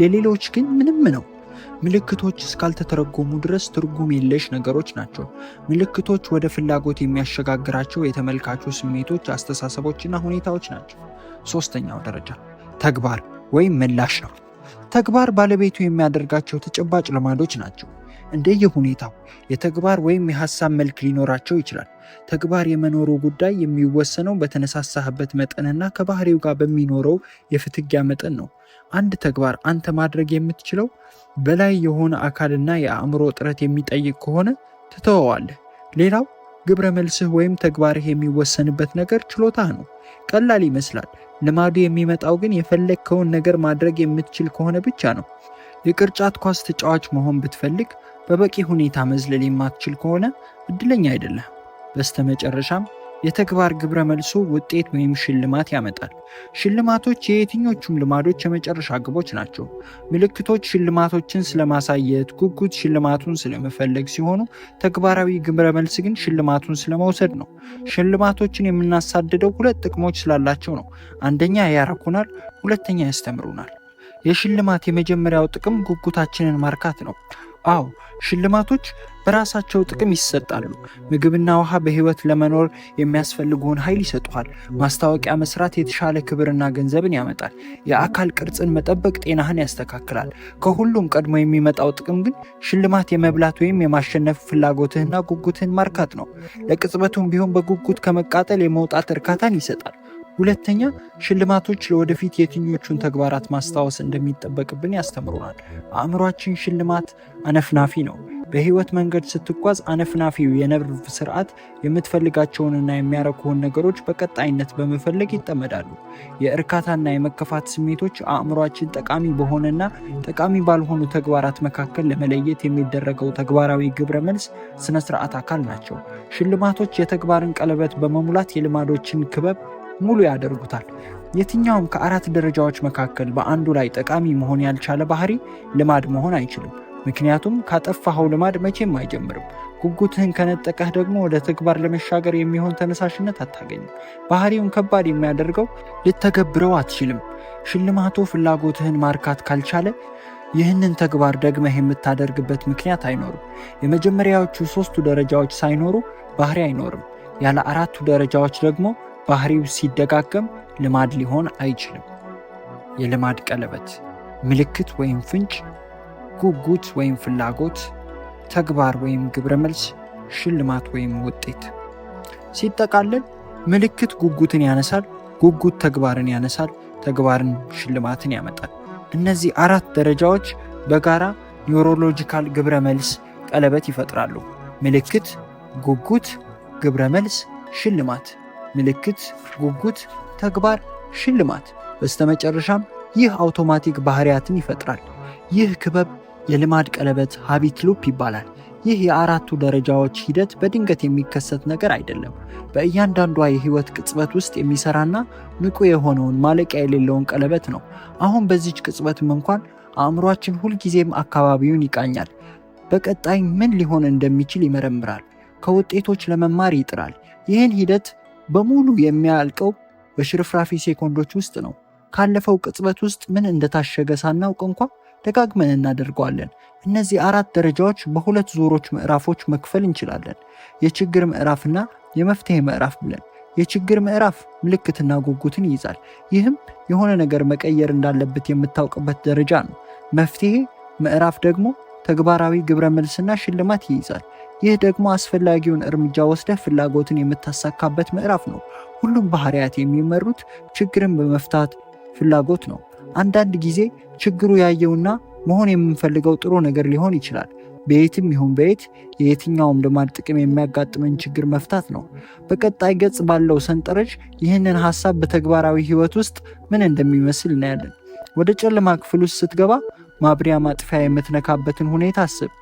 ለሌሎች ግን ምንም ነው። ምልክቶች እስካልተተረጎሙ ድረስ ትርጉም የለሽ ነገሮች ናቸው። ምልክቶች ወደ ፍላጎት የሚያሸጋግራቸው የተመልካቹ ስሜቶች፣ አስተሳሰቦችና ሁኔታዎች ናቸው። ሶስተኛው ደረጃ ተግባር ወይም ምላሽ ነው። ተግባር ባለቤቱ የሚያደርጋቸው ተጨባጭ ልማዶች ናቸው። እንደየሁኔታው የተግባር ወይም የሐሳብ መልክ ሊኖራቸው ይችላል። ተግባር የመኖሩ ጉዳይ የሚወሰነው በተነሳሳህበት መጠንና ከባህሪው ጋር በሚኖረው የፍትጊያ መጠን ነው። አንድ ተግባር አንተ ማድረግ የምትችለው በላይ የሆነ አካልና የአእምሮ ጥረት የሚጠይቅ ከሆነ ትተወዋለህ። ሌላው ግብረ መልስህ ወይም ተግባርህ የሚወሰንበት ነገር ችሎታህ ነው። ቀላል ይመስላል። ልማዱ የሚመጣው ግን የፈለግከውን ነገር ማድረግ የምትችል ከሆነ ብቻ ነው። የቅርጫት ኳስ ተጫዋች መሆን ብትፈልግ በበቂ ሁኔታ መዝለል የማትችል ከሆነ እድለኛ አይደለም። በስተመጨረሻም የተግባር ግብረ መልሱ ውጤት ወይም ሽልማት ያመጣል። ሽልማቶች የየትኞቹም ልማዶች የመጨረሻ ግቦች ናቸው። ምልክቶች ሽልማቶችን ስለማሳየት፣ ጉጉት ሽልማቱን ስለመፈለግ ሲሆኑ፣ ተግባራዊ ግብረ መልስ ግን ሽልማቱን ስለመውሰድ ነው። ሽልማቶችን የምናሳድደው 2 ጥቅሞች ስላላቸው ነው። አንደኛ ያረኩናል፣ ሁለተኛ ያስተምሩናል። የሽልማት የመጀመሪያው ጥቅም ጉጉታችንን ማርካት ነው። አዎ፣ ሽልማቶች በራሳቸው ጥቅም ይሰጣሉ። ምግብና ውሃ በህይወት ለመኖር የሚያስፈልጉን ኃይል ይሰጡሃል። ማስታወቂያ መስራት የተሻለ ክብርና ገንዘብን ያመጣል። የአካል ቅርጽን መጠበቅ ጤናህን ያስተካክላል። ከሁሉም ቀድሞ የሚመጣው ጥቅም ግን ሽልማት የመብላት ወይም የማሸነፍ ፍላጎትህና ጉጉትህን ማርካት ነው። ለቅጽበቱም ቢሆን በጉጉት ከመቃጠል የመውጣት እርካታን ይሰጣል። ሁለተኛ፣ ሽልማቶች ለወደፊት የትኞቹን ተግባራት ማስታወስ እንደሚጠበቅብን ያስተምሩናል። አእምሯችን ሽልማት አነፍናፊ ነው። በህይወት መንገድ ስትጓዝ አነፍናፊው የነርቭ ስርዓት የምትፈልጋቸውንና የሚያረኩህን ነገሮች በቀጣይነት በመፈለግ ይጠመዳሉ። የእርካታና የመከፋት ስሜቶች አእምሯችን ጠቃሚ በሆነና ጠቃሚ ባልሆኑ ተግባራት መካከል ለመለየት የሚደረገው ተግባራዊ ግብረ መልስ ስነ ስርዓት አካል ናቸው። ሽልማቶች የተግባርን ቀለበት በመሙላት የልማዶችን ክበብ ሙሉ ያደርጉታል። የትኛውም ከ4 ደረጃዎች መካከል በአንዱ ላይ ጠቃሚ መሆን ያልቻለ ባህሪ ልማድ መሆን አይችልም። ምክንያቱም ካጠፋኸው ልማድ መቼም አይጀምርም። ጉጉትህን ከነጠቀህ ደግሞ ወደ ተግባር ለመሻገር የሚሆን ተነሳሽነት አታገኝም። ባህሪውን ከባድ የሚያደርገው ልተገብረው አትችልም። ሽልማቱ ፍላጎትህን ማርካት ካልቻለ ይህንን ተግባር ደግመህ የምታደርግበት ምክንያት አይኖርም። የመጀመሪያዎቹ 3ቱ ደረጃዎች ሳይኖሩ ባህሪ አይኖርም። ያለ 4ቱ ደረጃዎች ደግሞ ባህሪው ሲደጋገም ልማድ ሊሆን አይችልም። የልማድ ቀለበት ምልክት ወይም ፍንጭ፣ ጉጉት ወይም ፍላጎት፣ ተግባር ወይም ግብረ መልስ፣ ሽልማት ወይም ውጤት። ሲጠቃለል ምልክት ጉጉትን ያነሳል፣ ጉጉት ተግባርን ያነሳል፣ ተግባርን ሽልማትን ያመጣል። እነዚህ 4 ደረጃዎች በጋራ ኒውሮሎጂካል ግብረ መልስ ቀለበት ይፈጥራሉ። ምልክት፣ ጉጉት፣ ግብረ መልስ፣ ሽልማት። ምልክት፣ ጉጉት፣ ተግባር፣ ሽልማት። በስተመጨረሻም ይህ አውቶማቲክ ባህሪያትን ይፈጥራል። ይህ ክበብ የልማድ ቀለበት ሃቢት ሉፕ ይባላል። ይህ የአራቱ ደረጃዎች ሂደት በድንገት የሚከሰት ነገር አይደለም። በእያንዳንዷ የህይወት ቅጽበት ውስጥ የሚሰራና ንቁ የሆነውን ማለቂያ የሌለውን ቀለበት ነው። አሁን በዚች ቅጽበትም እንኳን አእምሯችን ሁልጊዜም አካባቢውን ይቃኛል። በቀጣይ ምን ሊሆን እንደሚችል ይመረምራል። ከውጤቶች ለመማር ይጥራል። ይህን ሂደት በሙሉ የሚያልቀው በሽርፍራፊ ሴኮንዶች ውስጥ ነው። ካለፈው ቅጽበት ውስጥ ምን እንደታሸገ ሳናውቅ እንኳ ደጋግመን እናደርገዋለን። እነዚህ አራት ደረጃዎች በሁለት ዙሮች ምዕራፎች መክፈል እንችላለን። የችግር ምዕራፍና የመፍትሄ ምዕራፍ ብለን። የችግር ምዕራፍ ምልክትና ጉጉትን ይይዛል። ይህም የሆነ ነገር መቀየር እንዳለበት የምታውቅበት ደረጃ ነው። መፍትሄ ምዕራፍ ደግሞ ተግባራዊ ግብረ መልስና ሽልማት ይይዛል። ይህ ደግሞ አስፈላጊውን እርምጃ ወስደህ ፍላጎትን የምታሳካበት ምዕራፍ ነው። ሁሉም ባህሪያት የሚመሩት ችግርን በመፍታት ፍላጎት ነው። አንዳንድ ጊዜ ችግሩ ያየውና መሆን የምንፈልገው ጥሩ ነገር ሊሆን ይችላል። በየትም ይሁን በየት የየትኛውም ልማድ ጥቅም የሚያጋጥመን ችግር መፍታት ነው። በቀጣይ ገጽ ባለው ሰንጠረዥ ይህንን ሀሳብ በተግባራዊ ህይወት ውስጥ ምን እንደሚመስል እናያለን። ወደ ጨለማ ክፍል ውስጥ ስትገባ ማብሪያ ማጥፊያ የምትነካበትን ሁኔታ አስብ።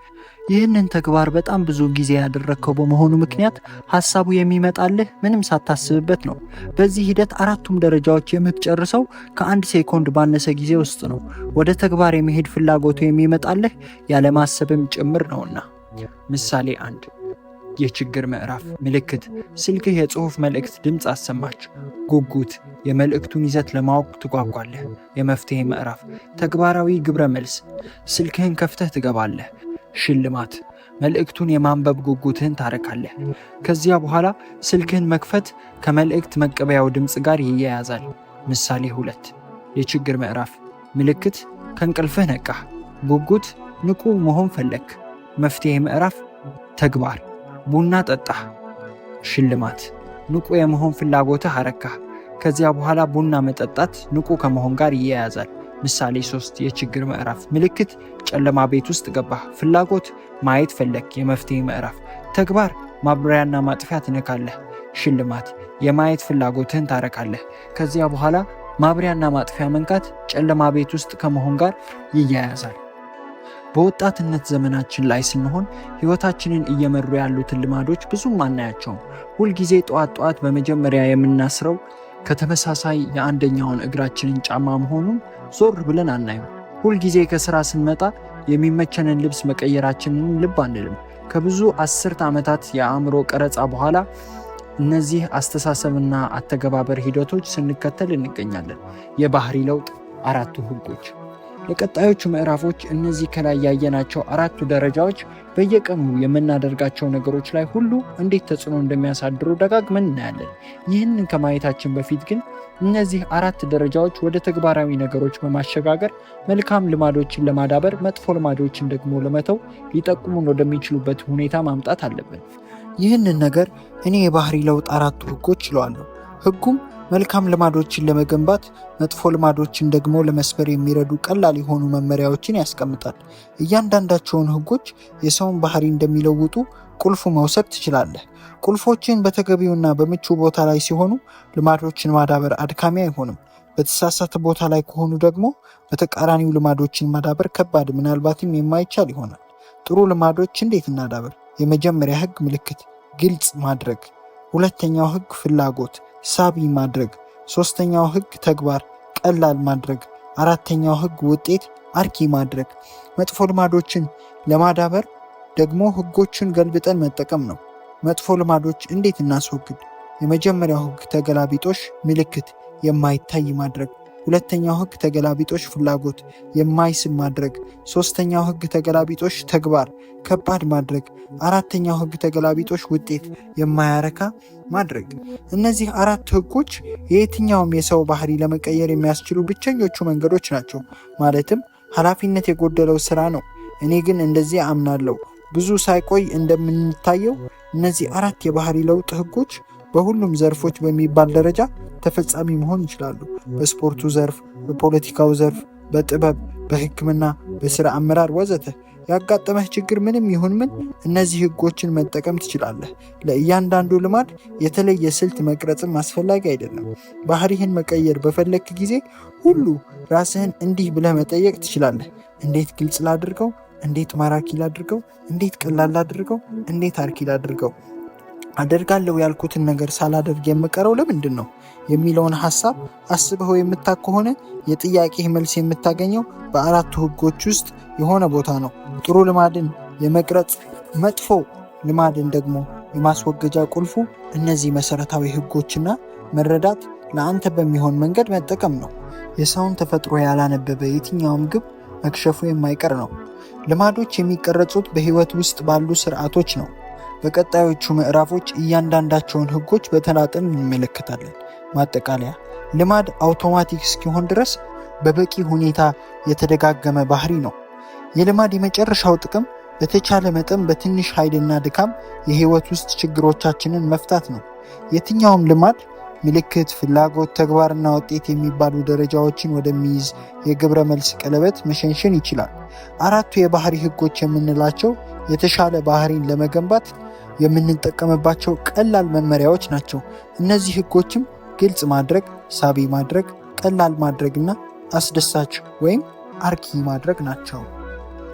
ይህንን ተግባር በጣም ብዙ ጊዜ ያደረግከው በመሆኑ ምክንያት ሀሳቡ የሚመጣልህ ምንም ሳታስብበት ነው። በዚህ ሂደት አራቱም ደረጃዎች የምትጨርሰው ከ1 ሴኮንድ ባነሰ ጊዜ ውስጥ ነው። ወደ ተግባር የመሄድ ፍላጎቱ የሚመጣልህ ያለማሰብም ጭምር ነውና። ምሳሌ 1 የችግር ምዕራፍ። ምልክት፣ ስልክህ የጽሑፍ መልእክት ድምፅ አሰማች። ጉጉት፣ የመልእክቱን ይዘት ለማወቅ ትጓጓለህ። የመፍትሄ ምዕራፍ። ተግባራዊ ግብረ መልስ፣ ስልክህን ከፍተህ ትገባለህ። ሽልማት፣ መልእክቱን የማንበብ ጉጉትህን ታረካለህ። ከዚያ በኋላ ስልክህን መክፈት ከመልእክት መቀበያው ድምፅ ጋር ይያያዛል። ምሳሌ 2 የችግር ምዕራፍ። ምልክት፣ ከእንቅልፍህ ነቃህ። ጉጉት፣ ንቁ መሆን ፈለግ። መፍትሄ ምዕራፍ። ተግባር፣ ቡና ጠጣህ። ሽልማት፣ ንቁ የመሆን ፍላጎትህ አረካህ። ከዚያ በኋላ ቡና መጠጣት ንቁ ከመሆን ጋር ይያያዛል። ምሳሌ 3 የችግር ምዕራፍ። ምልክት፣ ጨለማ ቤት ውስጥ ገባህ። ፍላጎት፣ ማየት ፈለግ። የመፍትሄ ምዕራፍ። ተግባር፣ ማብሪያና ማጥፊያ ትነካለህ። ሽልማት፣ የማየት ፍላጎትህን ታረካለህ። ከዚያ በኋላ ማብሪያና ማጥፊያ መንካት ጨለማ ቤት ውስጥ ከመሆን ጋር ይያያዛል። በወጣትነት ዘመናችን ላይ ስንሆን ህይወታችንን እየመሩ ያሉትን ልማዶች ብዙም አናያቸውም። ሁልጊዜ ጠዋት በመጀመሪያ የምናስረው ከተመሳሳይ የአንደኛውን እግራችንን ጫማ መሆኑን ዞር ብለን አናየው። ሁልጊዜ ከስራ ስንመጣ የሚመቸንን ልብስ መቀየራችንን ልብ አንልም። ከብዙ 10 ዓመታት የአእምሮ ቀረጻ በኋላ እነዚህ አስተሳሰብና አተገባበር ሂደቶች ስንከተል እንገኛለን። የባህሪ ለውጥ አራቱ ህጎች። ለቀጣዮቹ ምዕራፎች እነዚህ ከላይ ያየናቸው አራቱ ደረጃዎች በየቀኑ የምናደርጋቸው ነገሮች ላይ ሁሉ እንዴት ተጽዕኖ እንደሚያሳድሩ ደጋግመን እናያለን። ይህንን ከማየታችን በፊት ግን እነዚህ 4 ደረጃዎች ወደ ተግባራዊ ነገሮች በማሸጋገር መልካም ልማዶችን ለማዳበር፣ መጥፎ ልማዶችን ደግሞ ለመተው ሊጠቁሙን ወደሚችሉበት ሁኔታ ማምጣት አለብን። ይህንን ነገር እኔ የባህሪ ለውጥ 4ቱ ህጎች እለዋለሁ። ህጉም መልካም ልማዶችን ለመገንባት መጥፎ ልማዶችን ደግሞ ለመስበር የሚረዱ ቀላል የሆኑ መመሪያዎችን ያስቀምጣል። እያንዳንዳቸውን ህጎች የሰውን ባህሪ እንደሚለውጡ ቁልፉ መውሰድ ትችላለህ። ቁልፎችን በተገቢውና በምቹ ቦታ ላይ ሲሆኑ ልማዶችን ማዳበር አድካሚ አይሆንም። በተሳሳተ ቦታ ላይ ከሆኑ ደግሞ በተቃራኒው ልማዶችን ማዳበር ከባድ፣ ምናልባትም የማይቻል ይሆናል። ጥሩ ልማዶች እንዴት እናዳበር? የመጀመሪያ ህግ ምልክት፣ ግልጽ ማድረግ። ሁለተኛው ህግ ፍላጎት፣ ሳቢ ማድረግ። ሶስተኛው ህግ ተግባር፣ ቀላል ማድረግ። አራተኛው ህግ ውጤት፣ አርኪ ማድረግ። መጥፎ ልማዶችን ለማዳበር ደግሞ ህጎችን ገልብጠን መጠቀም ነው። መጥፎ ልማዶች እንዴት እናስወግድ? የመጀመሪያው ህግ ተገላቢጦሽ፣ ምልክት፣ የማይታይ ማድረግ። ሁለተኛው ህግ ተገላቢጦሽ ፍላጎት፣ የማይስብ ማድረግ። ሶስተኛው ህግ ተገላቢጦሽ ተግባር፣ ከባድ ማድረግ። አራተኛው ህግ ተገላቢጦሽ ውጤት፣ የማያረካ ማድረግ። እነዚህ 4 ህጎች የየትኛውም የሰው ባህሪ ለመቀየር የሚያስችሉ ብቸኞቹ መንገዶች ናቸው። ማለትም ኃላፊነት የጎደለው ስራ ነው። እኔ ግን እንደዚህ አምናለሁ። ብዙ ሳይቆይ እንደምንታየው እነዚህ 4 የባህሪ ለውጥ ህጎች በሁሉም ዘርፎች በሚባል ደረጃ ተፈጻሚ መሆን ይችላሉ። በስፖርቱ ዘርፍ፣ በፖለቲካው ዘርፍ፣ በጥበብ፣ በሕክምና፣ በሥራ አመራር ወዘተ ያጋጠመህ ችግር ምንም ይሁን ምን እነዚህ ሕጎችን መጠቀም ትችላለህ። ለእያንዳንዱ ልማድ የተለየ ስልት መቅረጽም አስፈላጊ አይደለም። ባህሪህን መቀየር በፈለግክ ጊዜ ሁሉ ራስህን እንዲህ ብለህ መጠየቅ ትችላለህ። እንዴት ግልጽ ላድርገው? እንዴት ማራኪ ላድርገው? እንዴት ቀላል ላድርገው? እንዴት አርኪ ላድርገው? አደርጋለሁ ያልኩትን ነገር ሳላደርግ የምቀረው ለምንድን ነው የሚለውን ሐሳብ አስበው የምታክ ከሆነ የጥያቄህ መልስ የምታገኘው በአራቱ ሕጎች ውስጥ የሆነ ቦታ ነው። ጥሩ ልማድን የመቅረጽ መጥፎ ልማድን ደግሞ የማስወገጃ ቁልፉ እነዚህ መሰረታዊ ሕጎችና መረዳት ለአንተ በሚሆን መንገድ መጠቀም ነው። የሰውን ተፈጥሮ ያላነበበ የትኛውም ግብ መክሸፉ የማይቀር ነው። ልማዶች የሚቀረጹት በሕይወት ውስጥ ባሉ ስርዓቶች ነው። በቀጣዮቹ ምዕራፎች እያንዳንዳቸውን ሕጎች በተናጠል እንመለከታለን። ማጠቃለያ፣ ልማድ አውቶማቲክ እስኪሆን ድረስ በበቂ ሁኔታ የተደጋገመ ባህሪ ነው። የልማድ የመጨረሻው ጥቅም በተቻለ መጠን በትንሽ ኃይልና ድካም የሕይወት ውስጥ ችግሮቻችንን መፍታት ነው። የትኛውም ልማድ ምልክት፣ ፍላጎት፣ ተግባርና ውጤት የሚባሉ ደረጃዎችን ወደሚይዝ የግብረ መልስ ቀለበት መሸንሸን ይችላል። አራቱ የባህሪ ሕጎች የምንላቸው የተሻለ ባህሪን ለመገንባት የምንጠቀምባቸው ቀላል መመሪያዎች ናቸው። እነዚህ ሕጎችም ግልጽ ማድረግ፣ ሳቢ ማድረግ፣ ቀላል ማድረግና አስደሳች ወይም አርኪ ማድረግ ናቸው።